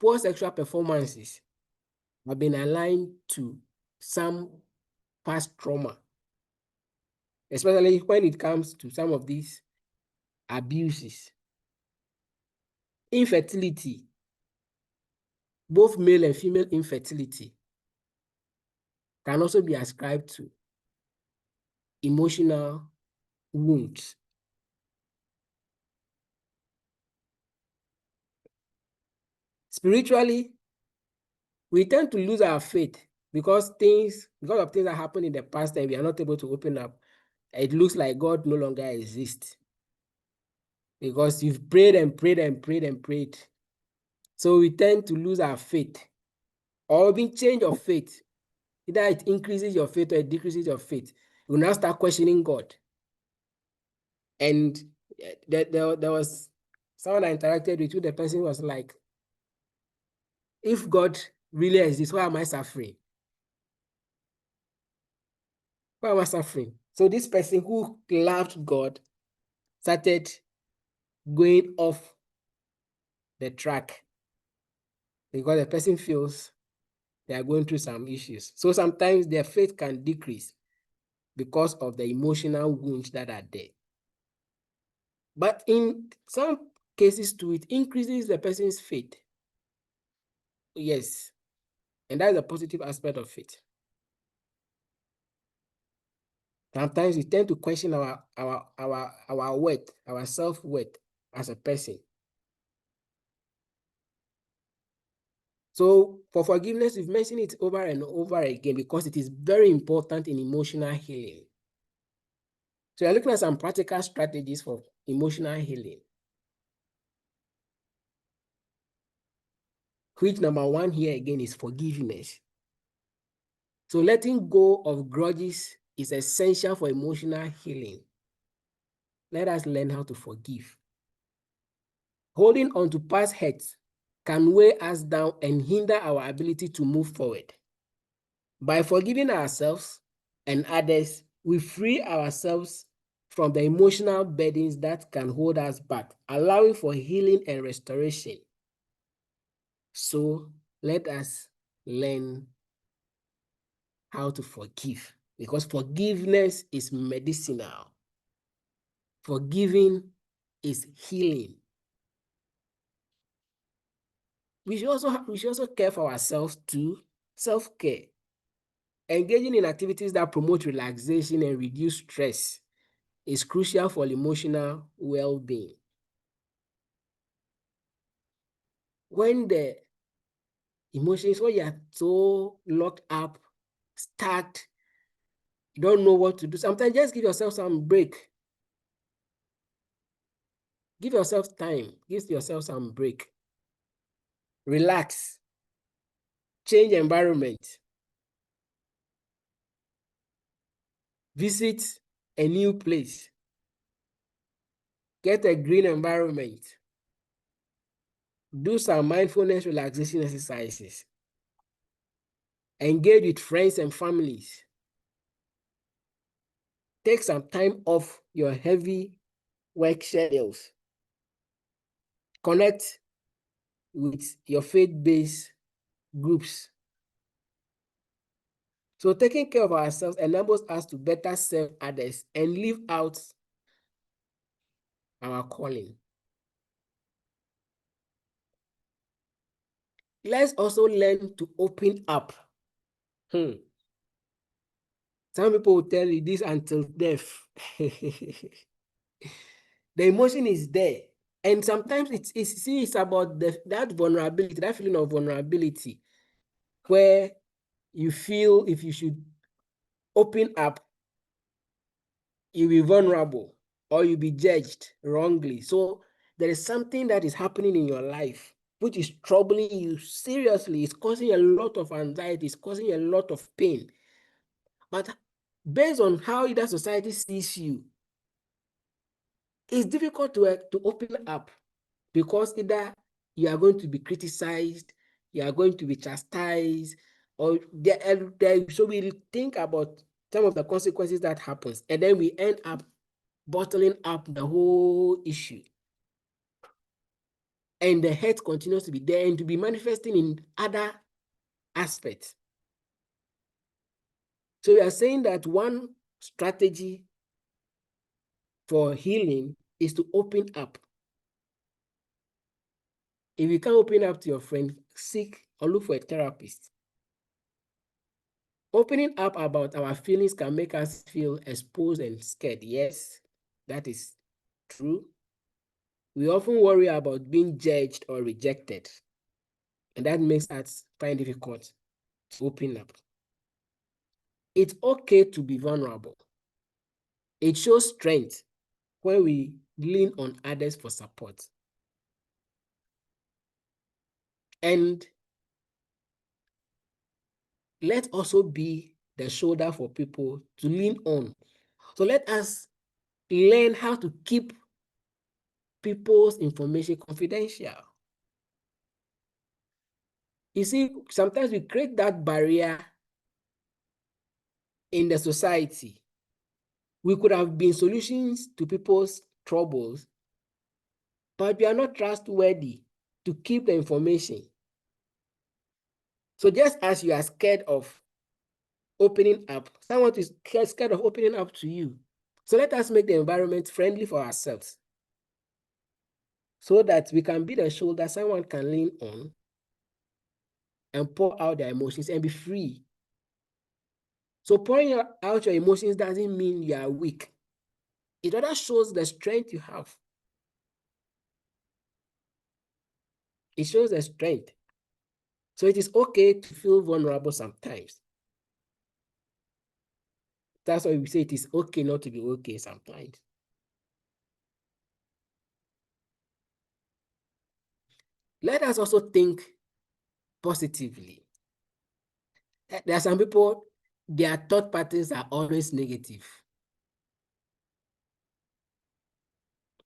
poor sexual performances have been aligned to some past trauma, especially when it comes to some of these abuses. Infertility, both male and female infertility, can also be ascribed to emotional wounds. Spiritually, we tend to lose our faith because of things that happened in the past and we are not able to open up. It looks like God no longer exists because you've prayed and prayed and prayed and prayed. So we tend to lose our faith or being change of faith. Either it increases your faith or it decreases your faith. You now start questioning God. And there was someone I interacted with who the person was like, if God really exists, why am I suffering? Why am I suffering? So this person who loved God started going off the track because the person feels they are going through some issues. So sometimes their faith can decrease because of the emotional wounds that are there. But in some cases too, it increases the person's faith. Yes. And that's a positive aspect of it. Sometimes we tend to question our worth, our self-worth as a person. So for forgiveness, we've mentioned it over and over again because it is very important in emotional healing. So we're looking at some practical strategies for emotional healing. Which number one here again is forgiveness. So letting go of grudges is essential for emotional healing. Let us learn how to forgive. Holding on to past hurts can weigh us down and hinder our ability to move forward. By forgiving ourselves and others, we free ourselves from the emotional burdens that can hold us back, allowing for healing and restoration. So let us learn how to forgive, because forgiveness is medicinal. Forgiving is healing. We should also care for ourselves too. Self-care. Engaging in activities that promote relaxation and reduce stress is crucial for emotional well-being. When the emotions, when you are so locked up, stuck, you don't know what to do, sometimes just give yourself some break. Give yourself time, give yourself some break. relax, change environment, visit a new place, get a green environment, do some mindfulness relaxation exercises, engage with friends and families, take some time off your heavy work schedules, connect with your faith-based groups. So taking care of ourselves enables us to better serve others and live out our calling. Let's also learn to open up. Some people will tell you this until death. The emotion is there. And sometimes it's about that vulnerability, that feeling of vulnerability, where you feel if you should open up, you'll be vulnerable or you'll be judged wrongly. So there is something that is happening in your life which is troubling you seriously. It's causing a lot of anxiety. It's causing a lot of pain. But based on how that society sees you, it's difficult to open up because either you are going to be criticized, you are going to be chastised, or so we think about some of the consequences that happens, and then we end up bottling up the whole issue. And the hurt continues to be there and to be manifesting in other aspects. So we are saying that one strategy for healing is to open up. If you can't open up to your friend, seek or look for a therapist. Opening up about our feelings can make us feel exposed and scared. Yes, that is true. We often worry about being judged or rejected, and that makes us find it difficult to open up. It's okay to be vulnerable. It shows strength when we lean on others for support. And let's also be the shoulder for people to lean on. So let us learn how to keep people's information confidential. You see, sometimes we create that barrier in the society. We could have been solutions to people's troubles, but we are not trustworthy to keep the information. So just as you are scared of opening up, someone is scared of opening up to you. So let us make the environment friendly for ourselves so that we can be the shoulder someone can lean on and pour out their emotions and be free. So pouring out your emotions doesn't mean you are weak. It rather shows the strength you have. It shows the strength. So it is okay to feel vulnerable sometimes. That's why we say it is okay not to be okay sometimes. Let us also think positively. There are some people, their thought patterns are always negative.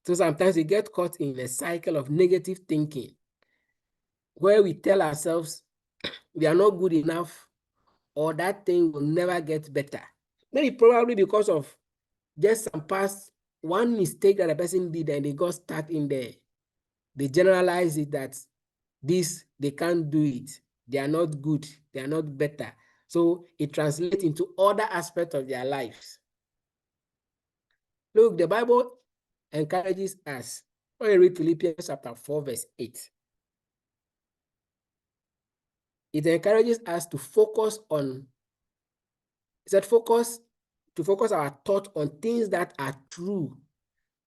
So sometimes we get caught in a cycle of negative thinking where we tell ourselves we are not good enough or that thing will never get better. Maybe probably because of just some past one mistake that a person did and they got stuck in there. They generalize it that they can't do it. They are not good. They are not better. So it translates into other aspects of their lives. Look, the Bible encourages us. When you read Philippians chapter 4, verse 8, it encourages us to focus on, it said to focus our thought on things that are true,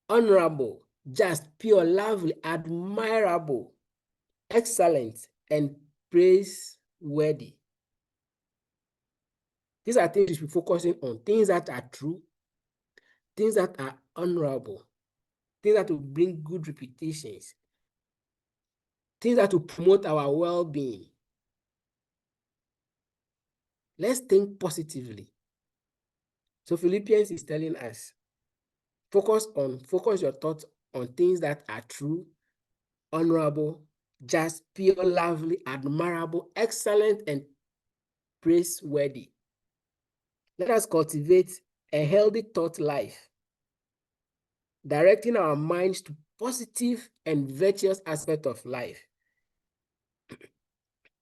honorable, just, pure, lovely, admirable, excellent, and praiseworthy. These are things we should be focusing on, things that are true, things that are honorable, things that will bring good reputations. things that will promote our well-being. Let's think positively. So Philippians is telling us, focus your thoughts on things that are true, honorable, just, pure, lovely, admirable, excellent, and praiseworthy. Let us cultivate a healthy thought life, directing our minds to positive and virtuous aspects of life,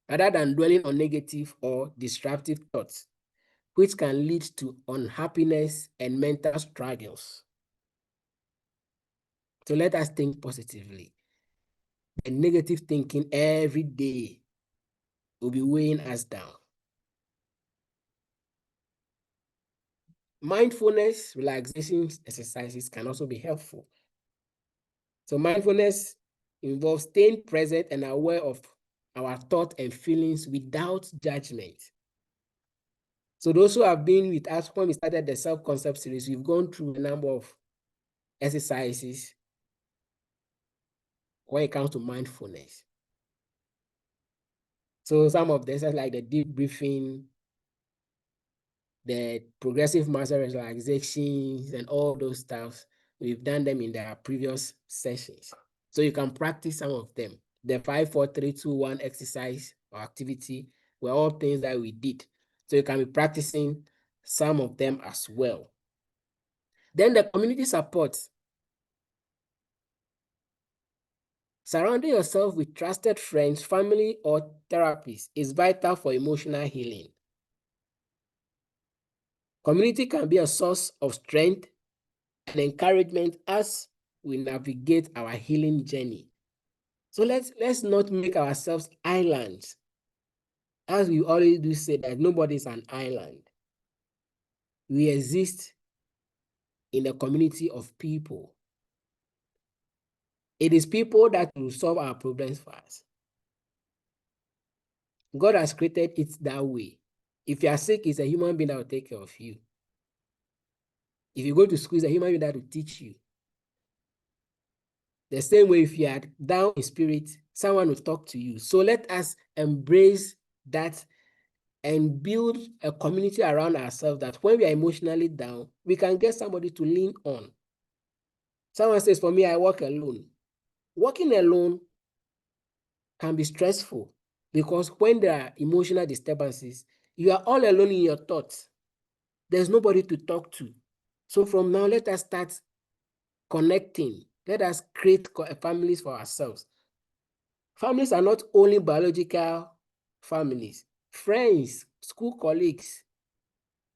rather than dwelling on negative or disruptive thoughts, which can lead to unhappiness and mental struggles. So let us think positively. The negative thinking every day will be weighing us down. Mindfulness, relaxation exercises can also be helpful. So mindfulness involves staying present and aware of our thoughts and feelings without judgment. So those who have been with us when we started the self-concept series, we've gone through a number of exercises when it comes to mindfulness. So some of this are like the deep breathing, the progressive muscle relaxations, and all those stuff. We've done them in the previous sessions. So you can practice some of them. The 5, 4, 3, 2, 1 exercise or activity were all things that we did. So you can be practicing some of them as well. Then the community support. Surrounding yourself with trusted friends, family, or therapists is vital for emotional healing. Community can be a source of strength and encouragement as we navigate our healing journey. So let's not make ourselves islands. As we always do say that nobody is an island. We exist in a community of people. It is people that will solve our problems for us. God has created it that way. If you are sick, it's a human being that will take care of you. If you go to school, it's a human being that will teach you. The same way, if you are down in spirit, someone will talk to you. So let us embrace that and build a community around ourselves that when we are emotionally down, we can get somebody to lean on. Someone says, for me, I work alone. Working alone can be stressful because when there are emotional disturbances, you are all alone in your thoughts. There's nobody to talk to. So from now, let us start connecting. Let us create families for ourselves. Families are not only biological families. Friends, school colleagues,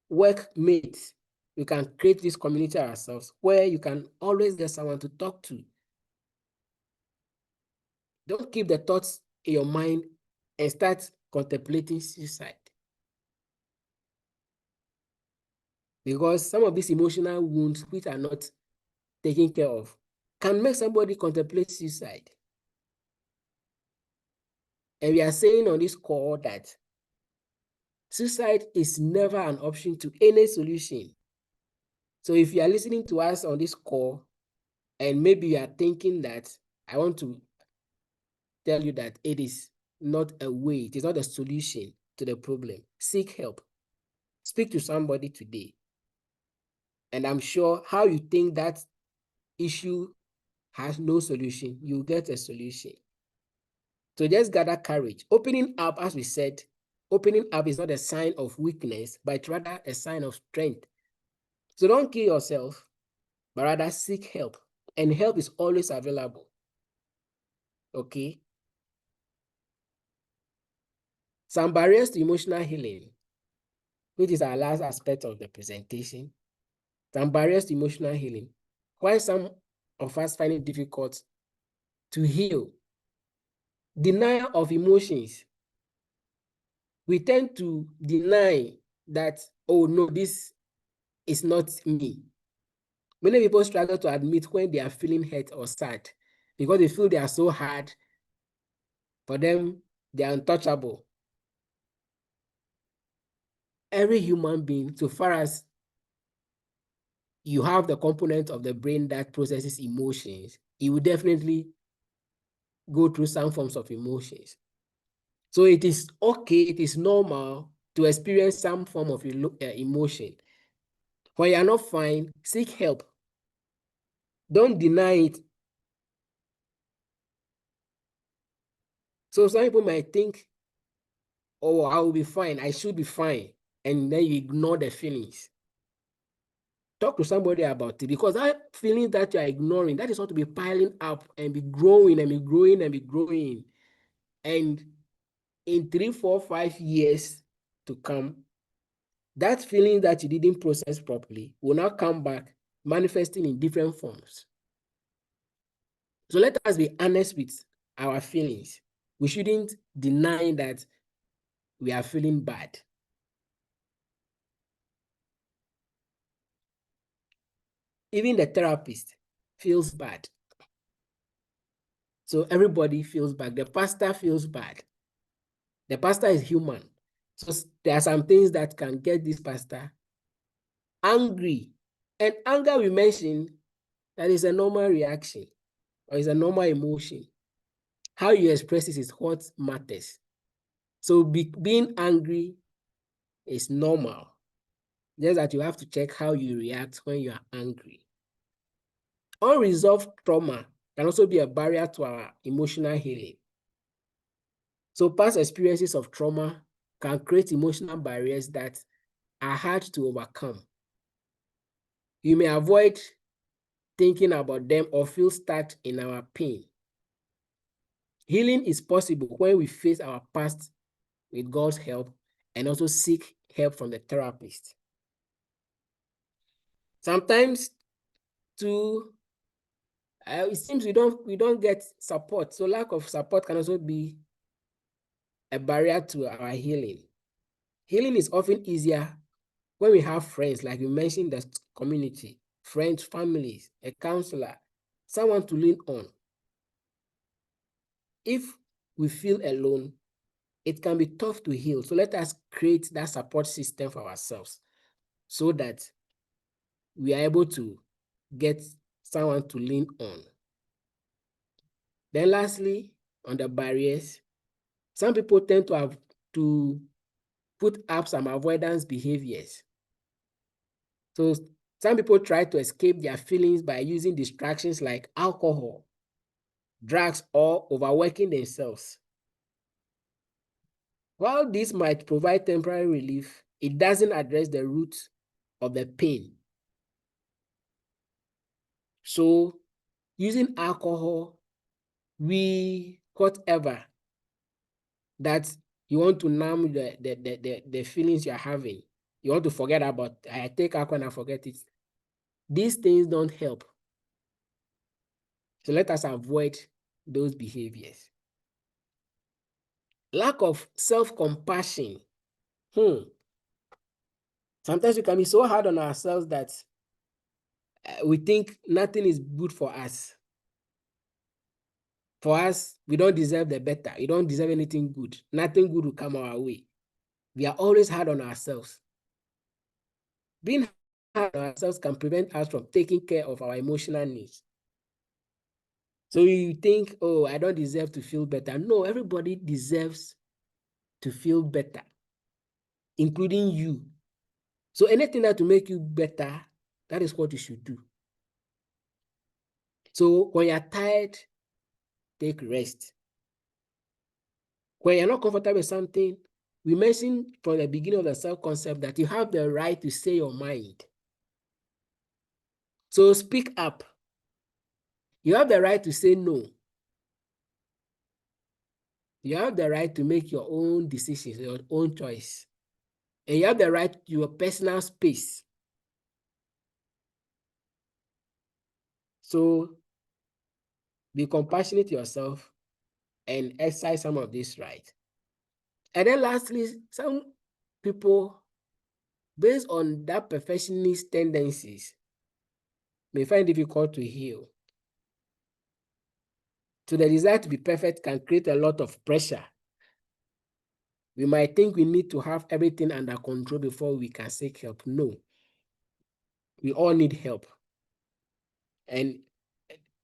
workmates, we can create this community ourselves where you can always get someone to talk to. Don't keep the thoughts in your mind and start contemplating suicide. Because some of these emotional wounds which are not taken care of can make somebody contemplate suicide. And we are saying on this call that suicide is never an option to any solution. So if you are listening to us on this call and maybe you are thinking that I want to tell you that it is not a way, it is not a solution to the problem. Seek help. Speak to somebody today. And I'm sure how you think that issue has no solution, you get a solution. So just gather courage. Opening up, as we said, opening up is not a sign of weakness, but rather a sign of strength. So don't kill yourself, but rather seek help. And help is always available. Okay? Some barriers to emotional healing, which is our last aspect of the presentation. Some barriers to emotional healing. Why some of us find it difficult to heal? Denial of emotions. We tend to deny that, oh no, this is not me. Many people struggle to admit when they are feeling hurt or sad because they feel they are so hard. For them, they are untouchable. Every human being, so far as you have the component of the brain that processes emotions, it will definitely go through some forms of emotions. So it is okay, it is normal to experience some form of emotion. When you are not fine, seek help. Don't deny it. So some people might think, oh, I will be fine, I should be fine. And then you ignore the feelings. Talk to somebody about it, because that feeling that you are ignoring, that is what to be piling up and be growing and be growing and be growing. And in 3, 4, 5 years to come, that feeling that you didn't process properly will now come back manifesting in different forms. So let us be honest with our feelings. We shouldn't deny that we are feeling bad. Even the therapist feels bad. So everybody feels bad. The pastor feels bad. The pastor is human. So there are some things that can get this pastor angry. And anger, we mentioned, that is a normal reaction or is a normal emotion. How you express it is what matters. So being angry is normal. Just that you have to check how you react when you are angry. Unresolved trauma can also be a barrier to our emotional healing. So past experiences of trauma can create emotional barriers that are hard to overcome. You may avoid thinking about them or feel stuck in our pain. Healing is possible when we face our past with God's help and also seek help from the therapist. Sometimes too, it seems we don't get support. So lack of support can also be a barrier to our healing. Healing is often easier when we have friends, like you mentioned, the community, friends, families, a counselor, someone to lean on. If we feel alone, it can be tough to heal. So let us create that support system for ourselves so that we are able to get someone to lean on. Then lastly, on the barriers, some people tend to have to put up some avoidance behaviors. So some people try to escape their feelings by using distractions like alcohol, drugs, or overworking themselves. While this might provide temporary relief, it doesn't address the root of the pain. So using alcohol, whatever that you want to numb the feelings you're having, you want to forget about, I take alcohol and I forget it. These things don't help. So let us avoid those behaviors. Lack of self-compassion. Sometimes we can be so hard on ourselves that we think nothing is good for us. For us, we don't deserve the better. We don't deserve anything good. Nothing good will come our way. We are always hard on ourselves. Being hard on ourselves can prevent us from taking care of our emotional needs. So you think, oh, I don't deserve to feel better. No, everybody deserves to feel better, including you. So anything that will make you better, that is what you should do. So when you're tired, take rest. When you're not comfortable with something, we mentioned from the beginning of the self-concept that you have the right to say your mind. So speak up. You have the right to say no. You have the right to make your own decisions, your own choice. And you have the right to your personal space. So be compassionate to yourself and exercise some of this right. And then lastly, some people, based on that perfectionist tendencies, may find it difficult to heal. So the desire to be perfect can create a lot of pressure. We might think we need to have everything under control before we can seek help. No, we all need help. And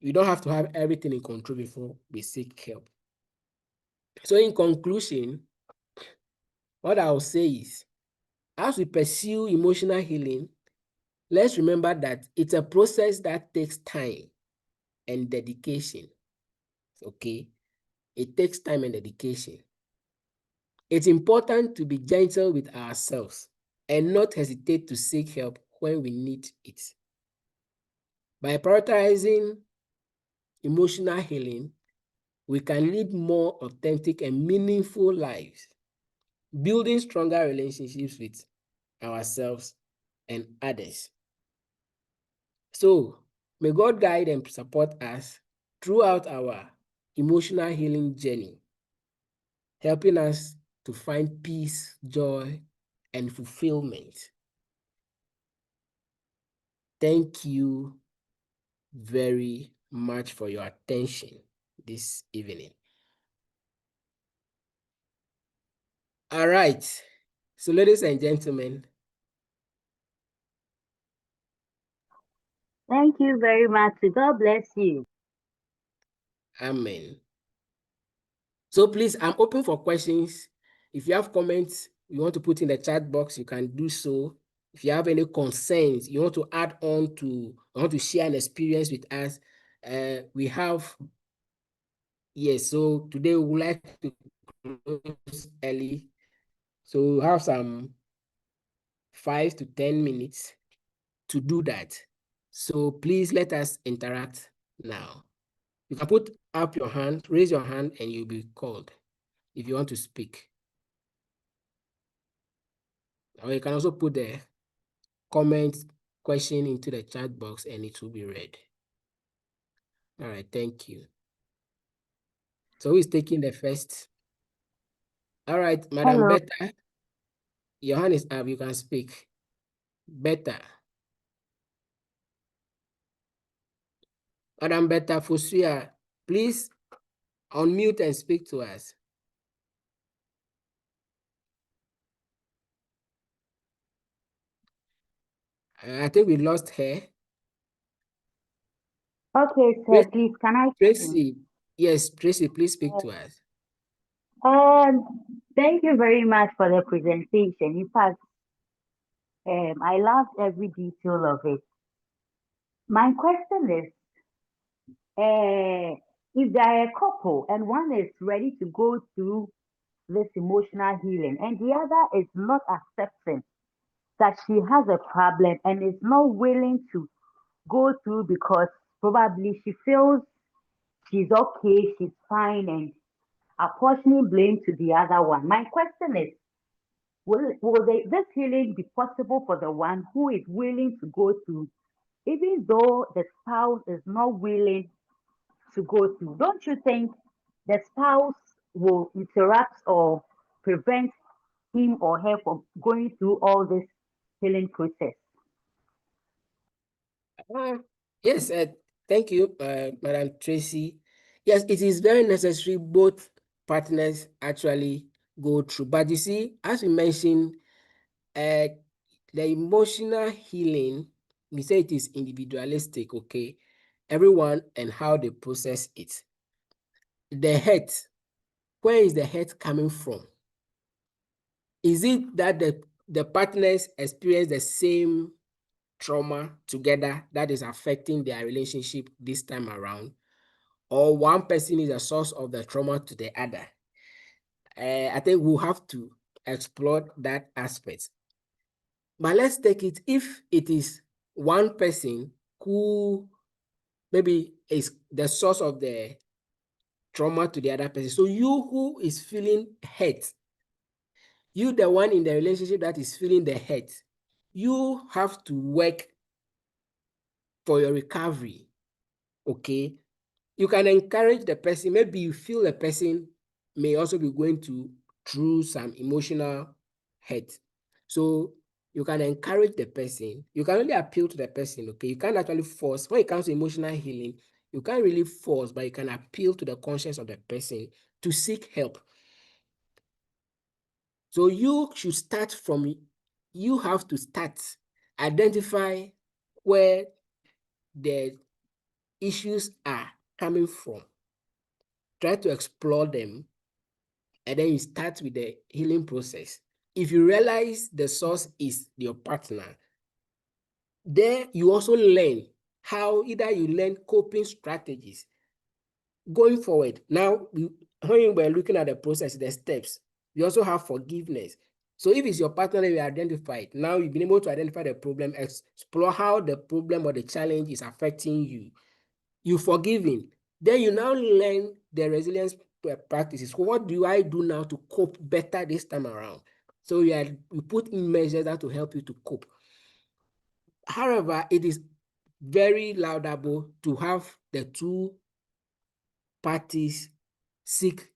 You don't have to have everything in control before we seek help. So in conclusion, what I'll say is, as we pursue emotional healing, let's remember that it's a process that takes time and dedication. Okay? It takes time and dedication. It's important to be gentle with ourselves and not hesitate to seek help when we need it. By prioritizing emotional healing, we can lead more authentic and meaningful lives, building stronger relationships with ourselves and others. So, may God guide and support us throughout our emotional healing journey, helping us to find peace, joy, and fulfillment. Thank you very much for your attention this evening. All right. So, ladies and gentlemen, Thank you very much. God bless you. amen. So please, I'm open for questions. If you have comments you want to put in the chat box, you can do so. If you have any concerns, you want to add on to, or want to share an experience with us, we have, yes, so today we would like to close early. So we'll have some 5 to 10 minutes to do that. So please let us interact now. You can put up your hand, raise your hand, and you'll be called if you want to speak. Or you can also put the comment question into the chat box and it will be read. All right, thank you. So who is taking the first? All right, Madam Hello. Betta, your hand is up, you can speak. Betta. Madam Betta Fosuya, please unmute and speak to us. I think we lost her. Okay, sir, please, can I speak? Tracy, yes, Tracy, please speak to us. Thank you very much for the presentation. In fact, I loved every detail of it. My question is, if they are a couple and one is ready to go through this emotional healing and the other is not accepting that she has a problem and is not willing to go through because probably she feels she's okay, she's fine, and apportioning blame to the other one. My question is, will this healing be possible for the one who is willing to go through, even though the spouse is not willing to go through? Don't you think the spouse will interrupt or prevent him or her from going through all this healing process? Yes, thank you, Madam Tracy. Yes, it is very necessary both partners actually go through. But you see, as we mentioned, the emotional healing, we say it is individualistic, okay? Everyone and how they process it. The hurt, where is the hurt coming from? Is it that the partners experience the same trauma together that is affecting their relationship this time around? Or one person is a source of the trauma to the other? I think we'll have to explore that aspect. But let's take it, if it is one person who maybe is the source of the trauma to the other person. So you who is feeling hurt, you the one in the relationship that is feeling the hurt, you have to work for your recovery, okay? You can encourage the person. Maybe you feel the person may also be going through some emotional hurt. So you can encourage the person. You can only appeal to the person, okay? You can't actually force. When it comes to emotional healing, you can't really force, but you can appeal to the conscience of the person to seek help. So you should start from, you have to start, identify where the issues are coming from. Try to explore them, and then you start with the healing process. If you realize the source is your partner, there you also learn how either you learn coping strategies going forward. Now, when we're looking at the process, the steps, you also have forgiveness. So if it's your partner that you identified, now you've been able to identify the problem, explore how the problem or the challenge is affecting you. You forgiving. Then you now learn the resilience practices. What do I do now to cope better this time around? So you put in measures that will help you to cope. However, it is very laudable to have the two parties seek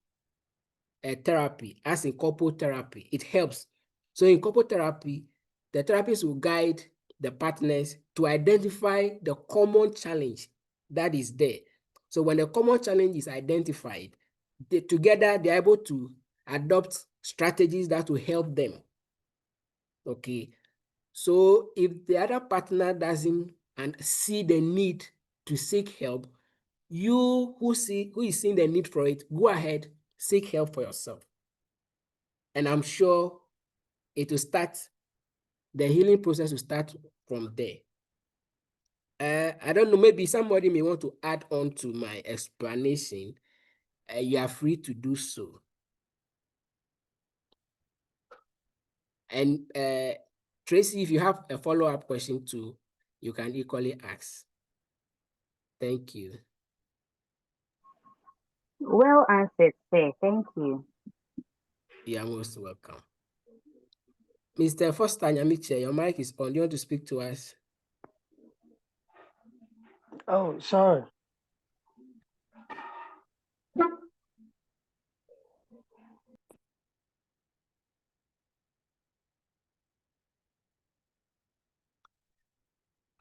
therapy, as in couple therapy. It helps. So in couple therapy, the therapist will guide the partners to identify the common challenge that is there. So when the common challenge is identified, together they're able to adopt strategies that will help them. Okay. So if the other partner doesn't see the need to seek help, you who is seeing the need for it, go ahead, seek help for yourself. And I'm sure it will start, the healing process will start from there. I don't know, maybe somebody may want to add on to my explanation. You are free to do so. And Tracy, if you have a follow-up question too, you can equally ask. Thank you. Well answered, sir. Thank you. You are most welcome. Mr. Foster Nyamiche, your mic is on. Do you want to speak to us? Oh, sorry.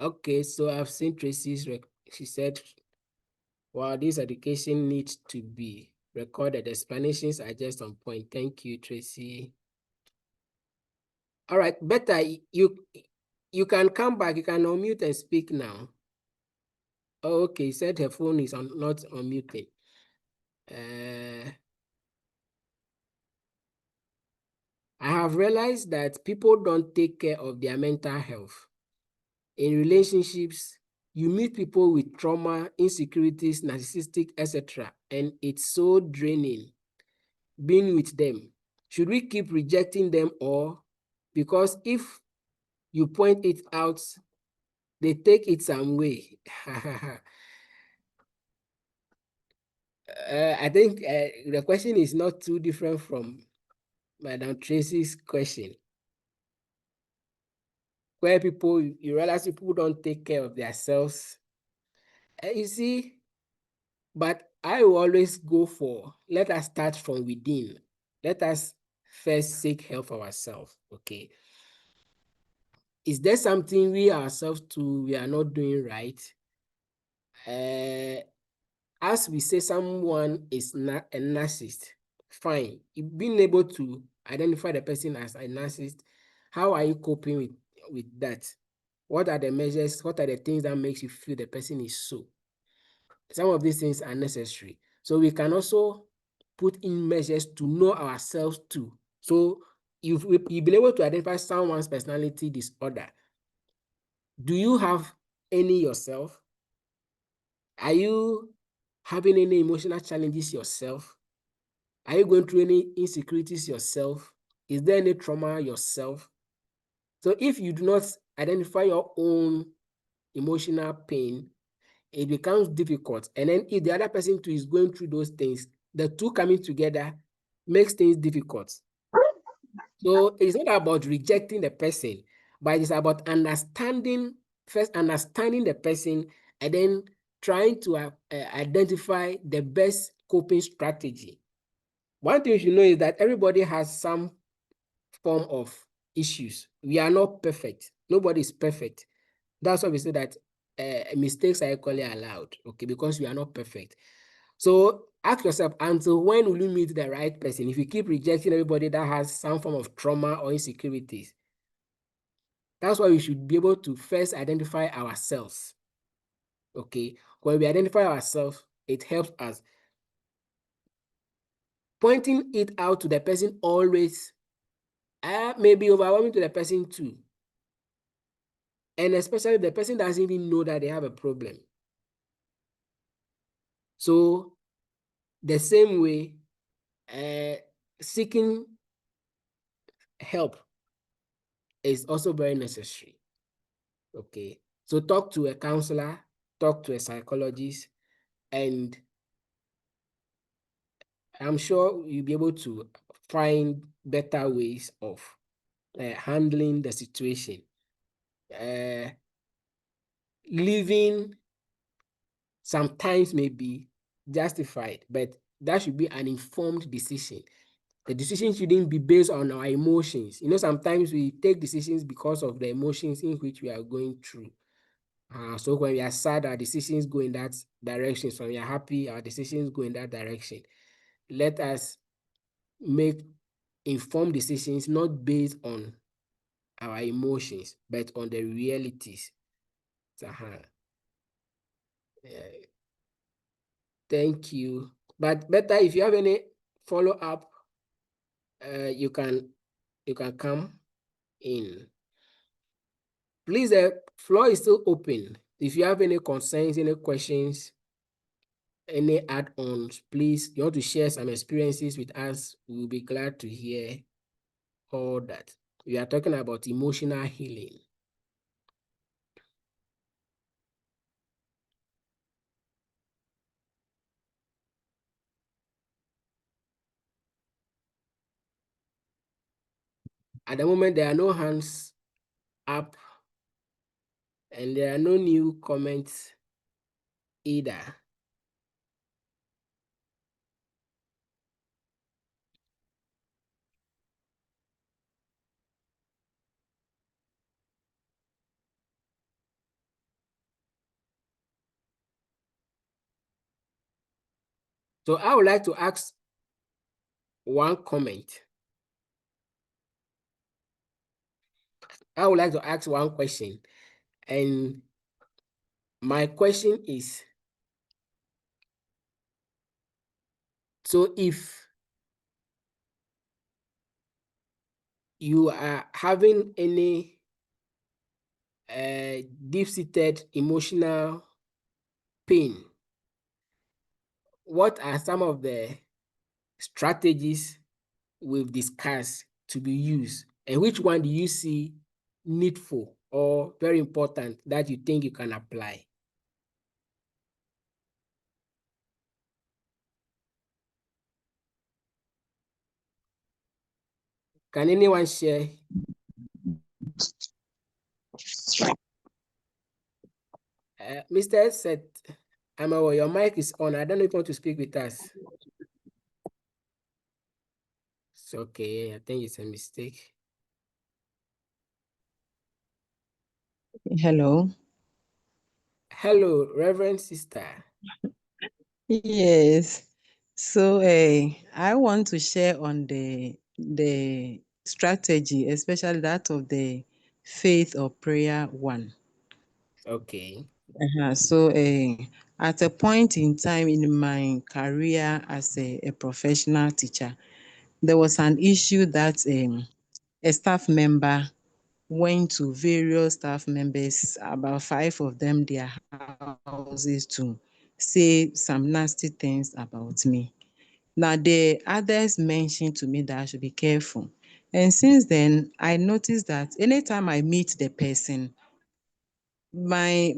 Okay, so I've seen Tracy's, she said, well, this education needs to be recorded. Explanations are just on point. Thank you, Tracy. All right, better, you can come back, you can unmute and speak now. Oh, okay, said her phone is not unmuting. I have realized that people don't take care of their mental health. In relationships, you meet people with trauma, insecurities, narcissistic, etc., and it's so draining being with them. Should we keep rejecting them, or because if you point it out, they take it some way? I think the question is not too different from Madam Tracy's question, where you realize people don't take care of themselves. You see, but I will always go for, let us start from within. Let us first seek help for ourselves, okay? Is there something we ourselves too, we are not doing right? As we say, someone is not a narcissist, fine. Being able to identify the person as a narcissist, how are you coping with that? What are the measures? What are the things that makes you feel the person is so? Some of these things are necessary. So we can also put in measures to know ourselves too. So you've been able to identify someone's personality disorder. Do you have any yourself? Are you having any emotional challenges yourself? Are you going through any insecurities yourself? Is there any trauma yourself? So if you do not identify your own emotional pain, it becomes difficult. And then if the other person too is going through those things, the two coming together makes things difficult. So it's not about rejecting the person, but it's about understanding the person, and then trying to identify the best coping strategy. One thing you should know is that everybody has some form of issues. We are not perfect. Nobody is perfect. That's why we say that mistakes are equally allowed, okay, because we are not perfect. So ask yourself, until when will you meet the right person? If you keep rejecting everybody that has some form of trauma or insecurities, that's why we should be able to first identify ourselves. Okay, when we identify ourselves, it helps us. Pointing it out to the person always may be overwhelming to the person too. And especially the person doesn't even know that they have a problem. So the same way, seeking help is also very necessary. Okay, so talk to a counselor, talk to a psychologist, and I'm sure you'll be able to find better ways of handling the situation. Living sometimes may be justified, but that should be an informed decision. The decision shouldn't be based on our emotions. You know, sometimes we take decisions because of the emotions in which we are going through. So when we are sad, our decisions go in that direction. So when we are happy, our decisions go in that direction. Let us make informed decisions not based on our emotions, but on the realities. Thank you. But better if you have any follow-up, you can come in. Please, the floor is still open. If you have any concerns, any questions, any add-ons, please, you want to share some experiences with us, we'll be glad to hear all that. We are talking about emotional healing. At the moment, there are no hands up and there are no new comments either. So I would like to ask one comment. I would like to ask one question. And my question is, so if you are having any deep-seated emotional pain, what are some of the strategies we've discussed to be used? And which one do you see needful or very important that you think you can apply? Can anyone share? Mr. Seth Amawo, your mic is on. I don't know if you want to speak with us. It's okay. I think it's a mistake. Hello. Hello, Reverend Sister. Yes. So I want to share on the strategy, especially that of the faith or prayer one. Okay. So at a point in time in my career as a professional teacher, there was an issue that a staff member went to various staff members, about 5 of them, their houses to say some nasty things about me. Now, the others mentioned to me that I should be careful. And since then, I noticed that anytime I meet the person, my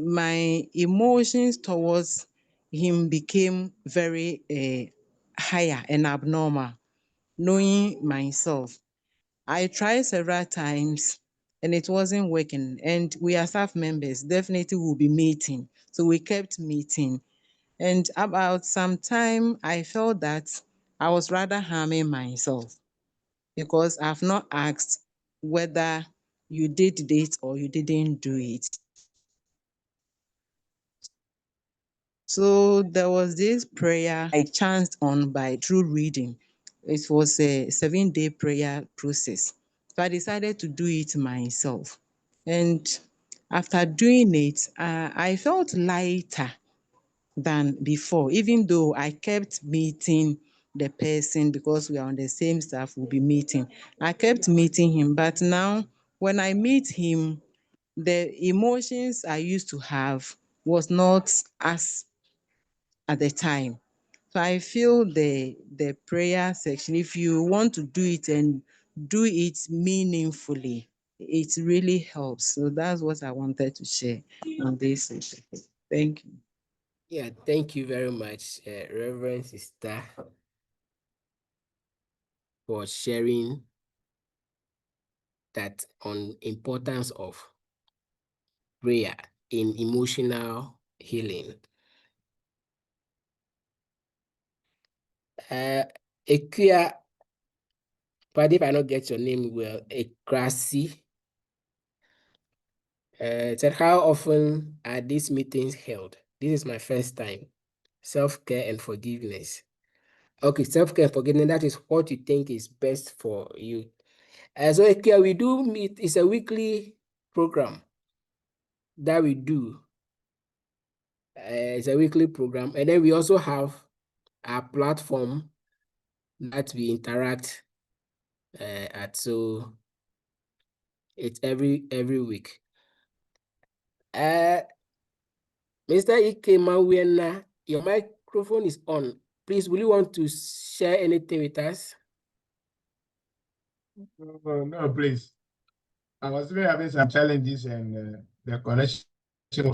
emotions towards him became very higher and abnormal, knowing myself. I tried several times and it wasn't working. And we are staff members, definitely will be meeting. So we kept meeting. And about some time, I felt that I was rather harming myself because I've not asked whether you did this or you didn't do it. So there was this prayer I chanced on by through reading. It was a 7-day prayer process. So I decided to do it myself. And After doing it, I felt lighter than before, even though I kept meeting the person because we are on the same staff, we'll be meeting. I kept meeting him, but now when I meet him, the emotions I used to have was not as at the time. So I feel the prayer section, if you want to do it and do it meaningfully, it really helps. So that's what I wanted to share on this session. Thank you. Yeah, thank you very much, Reverend Sister, for sharing that on importance of prayer in emotional healing. Ekia, but if I don't get your name well, Ekrasi, said, how often are these meetings held? This is my first time. Self-care and forgiveness. Okay, self-care and forgiveness, that is what you think is best for you. So Ekia, we do meet, it's a weekly program that we do. It's a weekly program. And then we also have our platform that we interact at. So it's every week. Mr. Ike Mawena, your microphone is on. Please, will you want to share anything with us? No, please. I was even having some challenges and the connection. It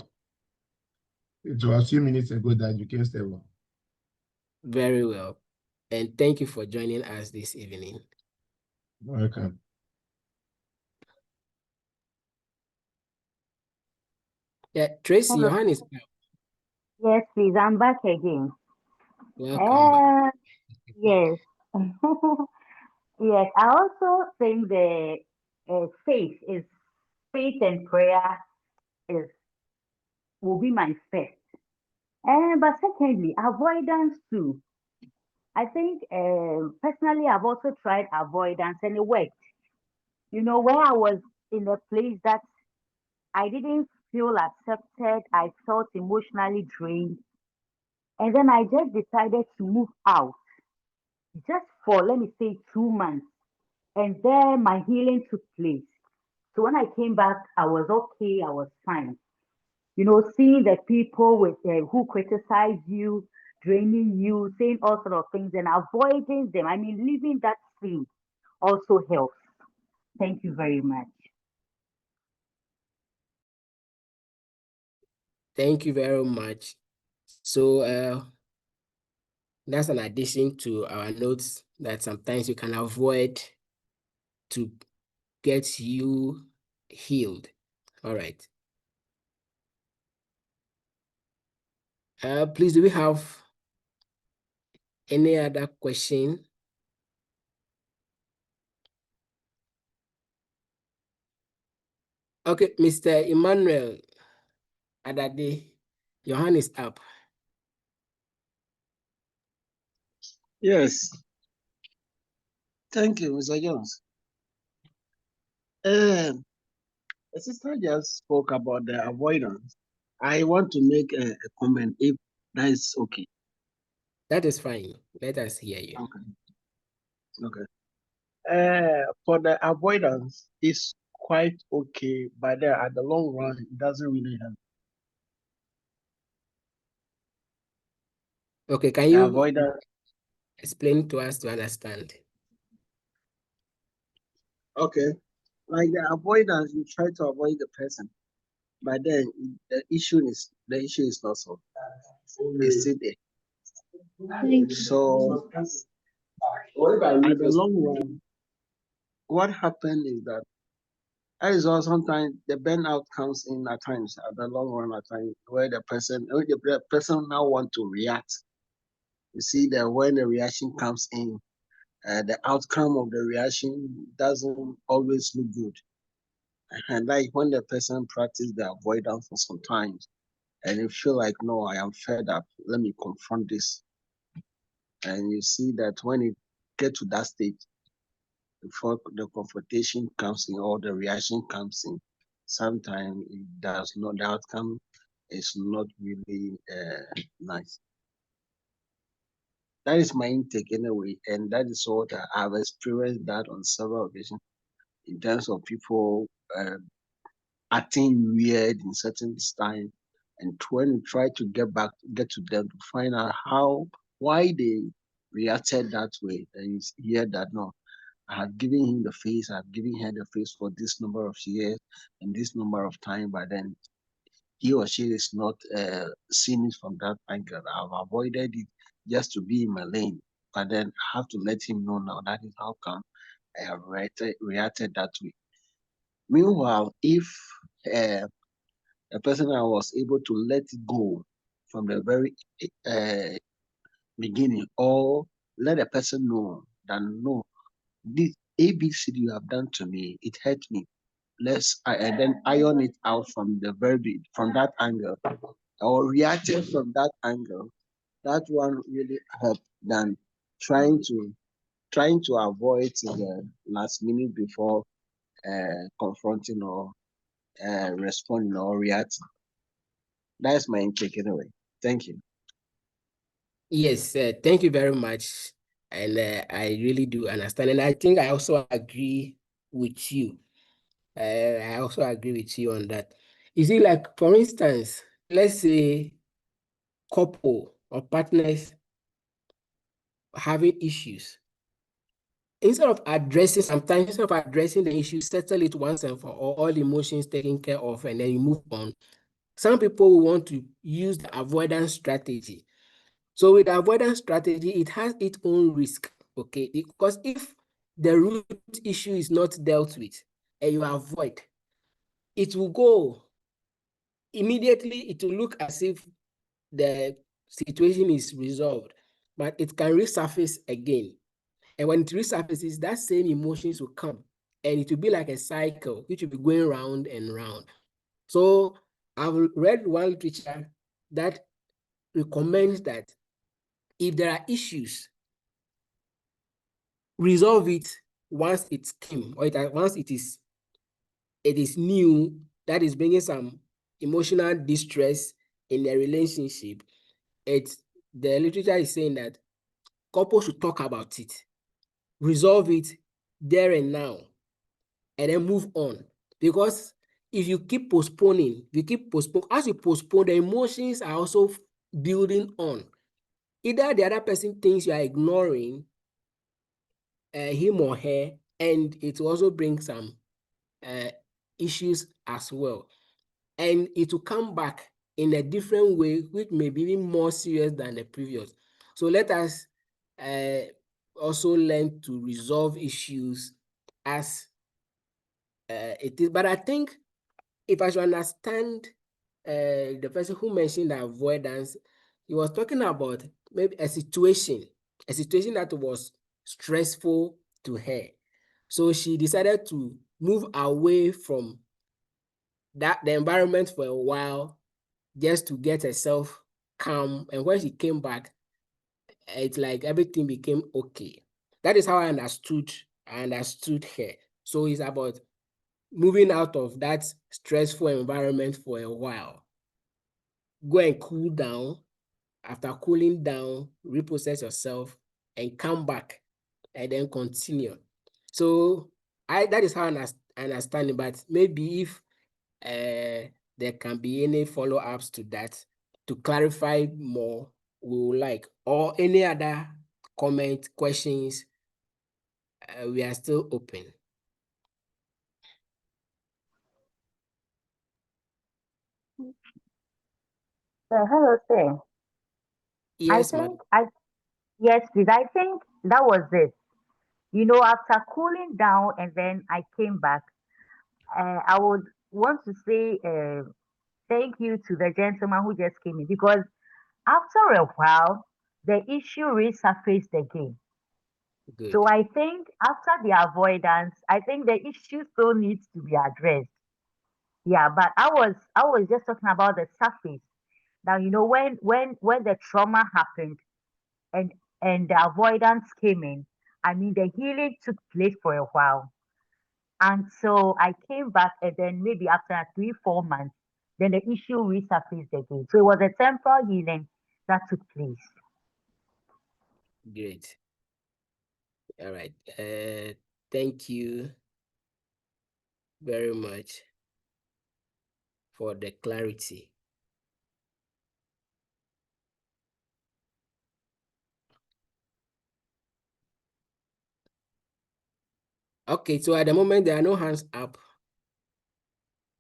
was a few minutes ago that you came stable. Very well. And thank you for joining us this evening. Welcome. Yeah, Tracy, Hello. your hand is up. Yes, please. I'm back again. Welcome back. Yes. Yes. I also think the faith and prayer is will be my first. But secondly, avoidance too. I think personally, I've also tried avoidance and it worked. You know, where I was in a place that I didn't feel accepted, I felt emotionally drained. And then I just decided to move out just for, let me say, 2 months. And there my healing took place. So when I came back, I was okay, I was fine. You know, seeing the people with who criticize you, draining you, saying all sort of things, and avoiding them. I mean, leaving that scene also helps. Thank you very much. Thank you very much. So that's an addition to our notes that sometimes you can avoid to get you healed. All right. Please, do we have any other question? Okay, Mr. Emmanuel Adade, your hand is up. Yes. Thank you, Mr. Jones. The sister just spoke about the avoidance. I want to make a comment if that is okay. That is fine. Let us hear you. Okay. For the avoidance, it's quite okay, but then at the long run, it doesn't really help. Okay, can The you avoidance, explain to us to understand? okay. Like the avoidance, you try to avoid the person, but then the issue is not solved. It's still there. So at the long run, what happened is that is also sometimes the burnout comes in at times at the long run at times where the person now want to react. You see that when the reaction comes in, the outcome of the reaction doesn't always look good. And like when the person practice the avoidance for some time, and you feel like, no, I am fed up, let me confront this. And you see that when it get to that stage, before the confrontation comes in or the reaction comes in, sometimes it does not, the outcome is not really nice. That is my intake anyway, and that is what I've experienced that on several occasions in terms of people acting weird in certain time, and when you try to get to them to find out why they reacted that way, and you hear that no, I have given him the face, I've given her the face for this number of years and this number of time, but then he or she is not seeing it from that angle. I've avoided it just to be in my lane, but then I have to let him know now that is how come I have reacted that way. Meanwhile, if uh, a person I was able to let it go from the very uh, beginning, or let a person know that no, this ABC you have done to me, it hurt me. And then iron it out from the from that angle, or reacting from that angle. That one really helped than trying to avoid to the last minute before confronting or responding or reacting. That's my intake anyway. Thank you. Yes, thank you very much. And I really do understand. And I think I also agree with you. I also agree with you on that. You see, like, for instance, let's say couple or partners having issues. Sometimes instead of addressing the issue, settle it once and for all emotions taken care of, and then you move on. Some people will want to use the avoidance strategy. So with the avoidance strategy, it has its own risk, okay? Because if the root issue is not dealt with and you avoid, it will go immediately, it will look as if the situation is resolved, but it can resurface again. And when it resurfaces, that same emotions will come, and it will be like a cycle, which will be going round and round. So I've read one literature that recommends that if there are issues, resolve it once it's came, or once it is new, that is bringing some emotional distress in the relationship. The literature is saying that couples should talk about it, resolve it there and now, and then move on. Because if you keep postponing, as you postpone, the emotions are also building on. Either the other person thinks you are ignoring him or her, and it will also bring some issues as well. And it will come back in a different way, which may be even more serious than the previous. So let us also learn to resolve issues as it is. But I think if I should understand the person who mentioned the avoidance, he was talking about maybe a situation that was stressful to her. So she decided to move away from the environment for a while just to get herself calm. And when she came back, it's like everything became okay. That is how I understood her. So it's about moving out of that stressful environment for a while. Go and cool down. After cooling down, reprocess yourself and come back and then continue. So that is how I understand it. But maybe if there can be any follow-ups to that to clarify more, we would like, or any other comment, questions, we are still open. Hello, sir. Yes, ma'am. Yes, please. I think that was it. After cooling down and then I came back, I would want to say thank you to the gentleman who just came in, because after a while, the issue resurfaced again. Good. So I think after the avoidance, I think the issue still needs to be addressed. Yeah, but I was just talking about the surface. Now, when the trauma happened and the avoidance came in, I mean the healing took place for a while. until I came back, and then maybe after 3, 4 months, then the issue resurfaced again. So it was a temporal healing that took place. Great. All right. Thank you very much for the clarity. Okay, so at the moment, there are no hands up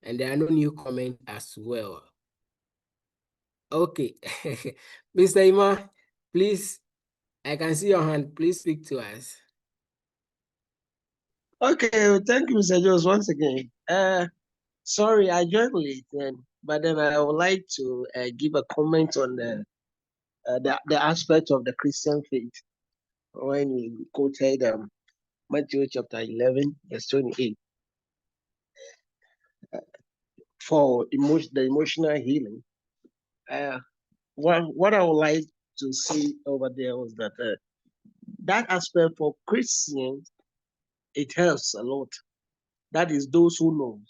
and there are no new comments as well. Okay. Mr. Ima, please, I can see your hand. Please speak to us. Okay, thank you, Mr. Jones, once again. Sorry, I joined late, but then I would like to give a comment on the aspect of the Christian faith when you quoted Matthew chapter 11, verse 28 for the emotional healing. What I would like to see over there was that that aspect for Christians, it helps a lot. That is those who know.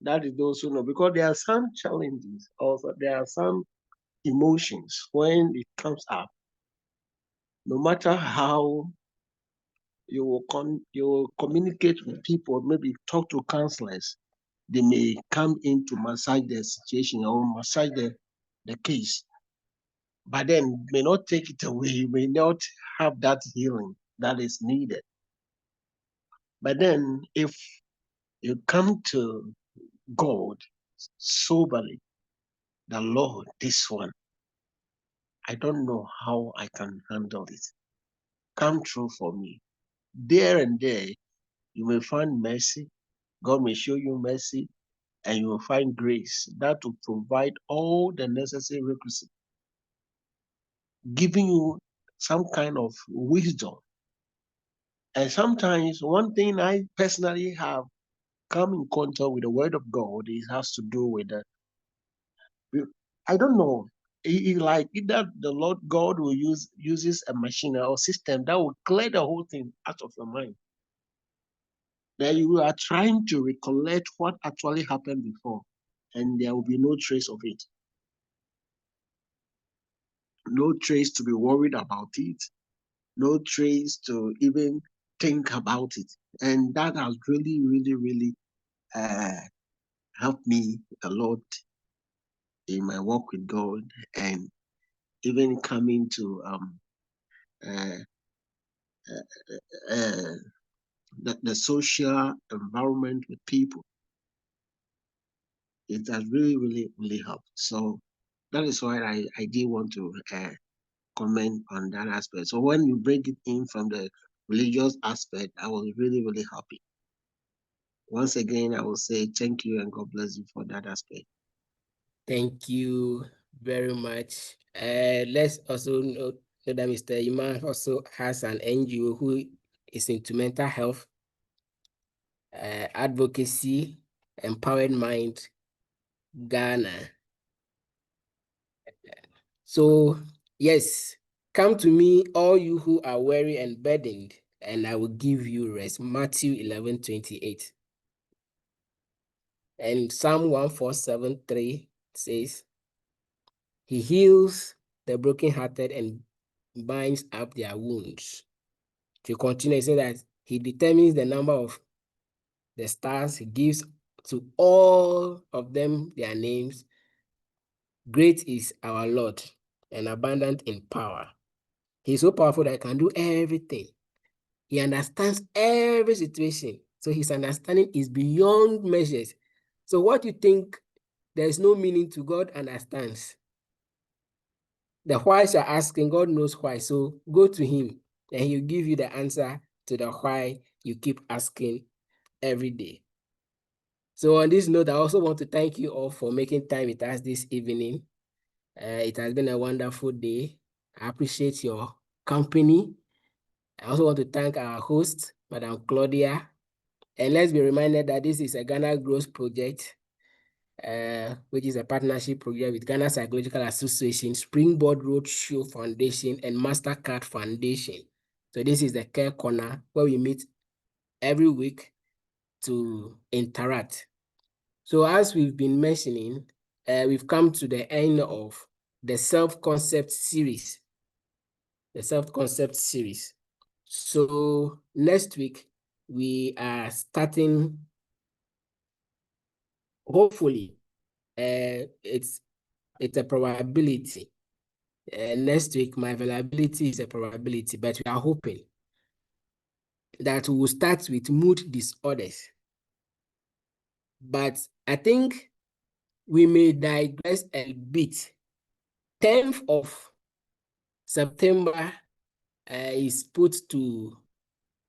That is those who know, because there are some challenges, also there are some emotions when it comes up. No matter how you will communicate with people, maybe talk to counselors, they may come in to massage the situation or massage the case, but then may not take it away. You may not have that healing that is needed. But then if you come to God soberly, the Lord, this one, I don't know how I can handle it. Come true for me. There and there, you may find mercy. God may show you mercy, and you will find grace that will provide all the necessary requisites, giving you some kind of wisdom. And sometimes one thing I personally have come in contact with the word of God, it has to do with I don't know. Like either the Lord God will uses a machine or system that will clear the whole thing out of your mind. That you are trying to recollect what actually happened before, and there will be no trace of it. No trace to be worried about it. No trace to even think about it. And that has really, really, really helped me a lot in my walk with God, and even coming to uh, uh, the social environment with people. It has really, really, really helped. So that is why I did want to comment on that aspect. So when you break it in from the religious aspect, I was really, really happy. Once again, I will say thank you and God bless you for that aspect. Thank you very much. Let's also note that Mr. Iman also has an NGO who is into mental health, advocacy, empowered mind, Ghana. So, yes, come to me, all you who are weary and burdened, and I will give you rest. Matthew 11:28. And Psalm 147:3 says, He heals the brokenhearted and binds up their wounds. To continue, say that He determines the number of the stars, He gives to all of them their names. Great is our Lord and abundant in power. He's so powerful that He can do everything. He understands every situation. So His understanding is beyond measures. So what you think there is no meaning to, God understands. The whys are asking, God knows why. So go to Him and He'll give you the answer to the why you keep asking every day. So on this note, I also want to thank you all for making time with us this evening. It has been a wonderful day. I appreciate your company. I also want to thank our host, Madam Claudia. And let's be reminded that this is a Ghana Growth Project, which is a partnership program with Ghana Psychological Association, Springboard Roadshow Foundation, and MasterCard Foundation. So this is the Care Corner where we meet every week to interact. So as we've been mentioning, we've come to the end of the self-concept series. The self-concept series. So next week, we are starting, hopefully, it's a probability. Next week, my availability is a probability, but we are hoping that we will start with mood disorders. But I think we may digress a bit. 10th of September is put to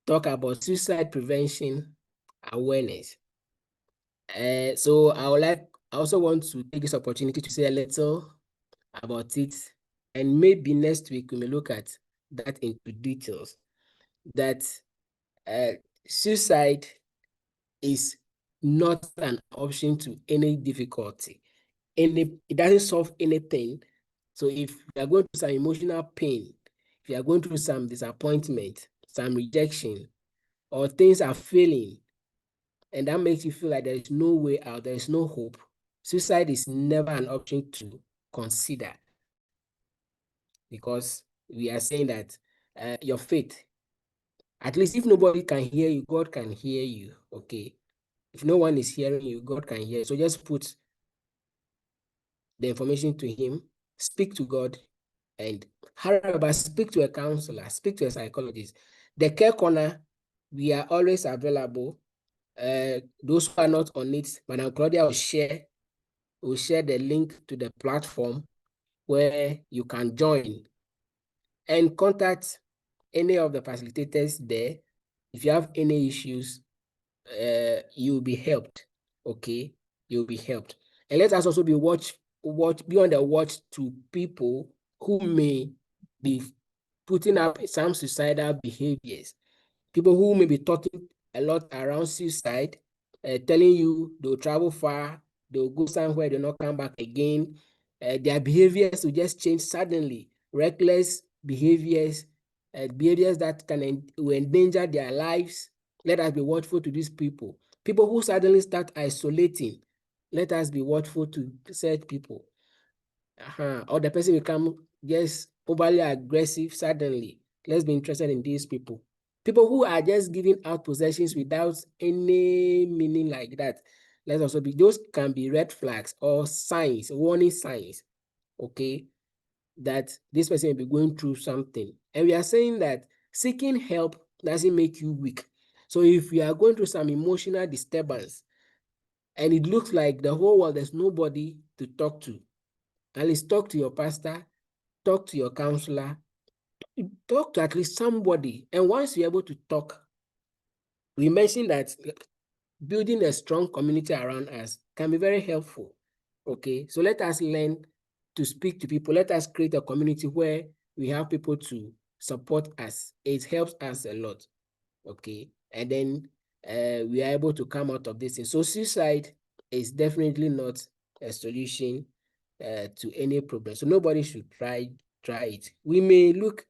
talk about suicide prevention awareness. So I also want to take this opportunity to say a little about it, and maybe next week we may look at that into details. That suicide is not an option to any difficulty. It doesn't solve anything. So if you are going through some emotional pain, if you are going through some disappointment, some rejection, or things are failing, and that makes you feel like there is no way out, there is no hope, suicide is never an option to consider, because we are saying that your faith, at least if nobody can hear you, God can hear you, okay? If no one is hearing you, God can hear you. So just put the information to him, speak to God, and however, speak to a counselor, speak to a psychologist. The Care Corner, we are always available. Those who are not on it, Madam Claudia will share the link to the platform where you can join and contact any of the facilitators there. If you have any issues, you'll be helped. Okay, you'll be helped. And let us also be on the watch to people who may be putting up some suicidal behaviors. People who may be talking a lot around suicide, telling you they'll travel far, they'll go somewhere, they'll not come back again. Their behaviors will just change suddenly. Reckless behaviors, behaviors that will endanger their lives. Let us be watchful to these people. People who suddenly start isolating, let us be watchful to such people. Or the person become just overly aggressive suddenly. Let's be interested in these people. People who are just giving out possessions without any meaning like that. Let's also be, those can be red flags or signs, warning signs, okay, that this person may be going through something. And we are saying that seeking help doesn't make you weak. So if you are going through some emotional disturbance and it looks like the whole world, there's nobody to talk to, at least talk to your pastor, talk to your counselor, talk to at least somebody. And once you're able to talk, we mentioned that building a strong community around us can be very helpful. Okay, so let us learn to speak to people. Let us create a community where we have people to support us. It helps us a lot. Okay, and then we are able to come out of this. So suicide is definitely not a solution to any problem. So nobody should try it. We may look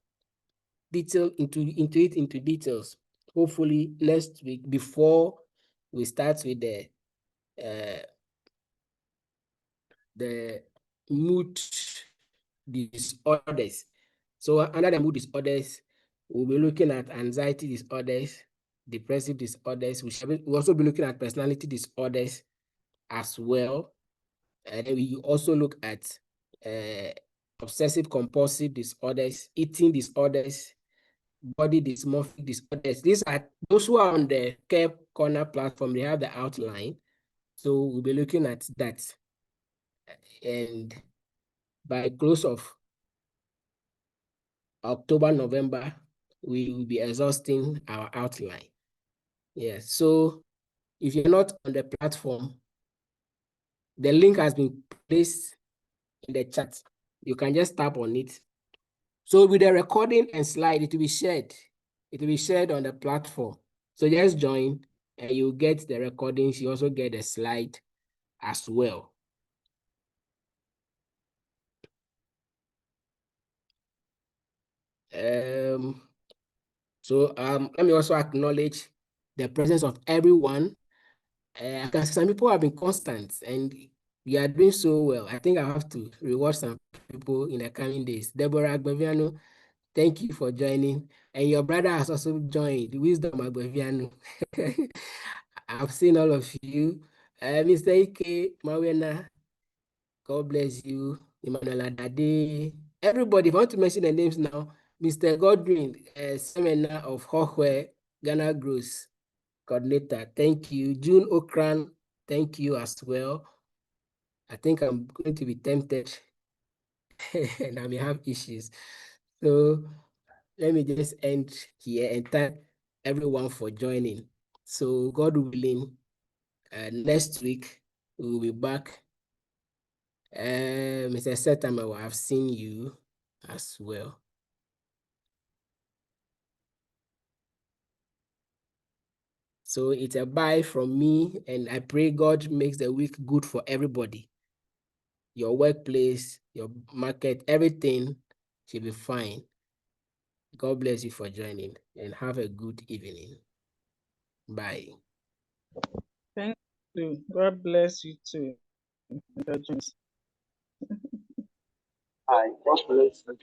into details, hopefully next week, before we start with the mood disorders. So under the mood disorders, we'll be looking at anxiety disorders, depressive disorders. We'll also be looking at personality disorders as well. And then we also look at obsessive compulsive disorders, eating disorders, body dysmorphic disorders. These are those who are on the Care Corner platform. They have the outline. So we'll be looking at that. And by close of October, November, we will be exhausting our outline. Yes. So if you're not on the platform, the link has been placed in the chat. You can just tap on it. So with the recording and slide, it will be shared. It will be shared on the platform. So just join and you get the recordings. You also get the slide as well. So let me also acknowledge the presence of everyone. Because some people have been constant and we are doing so well. I think I have to reward some people in the coming days. Deborah Agbaviano, thank you for joining. And your brother has also joined, Wisdom Agbaviano. I've seen all of you. Mr. Ike, Mawena, God bless you. Emmanuel Adade, everybody, if I want to mention the names now, Mr. Godwin, Seminar of Hohwe, Ghana Gross Coordinator, thank you. June Okran, thank you as well. I think I'm going to be tempted and I may have issues. So let me just end here and thank everyone for joining. So God willing, next week we'll be back. Mr. Setama, I've seen you as well. So it's a bye from me, and I pray God makes the week good for everybody. Your workplace, your market, everything should be fine. God bless you for joining and have a good evening. Bye. Thank you. God bless you too. Mr. Jones. Hi, God bless you.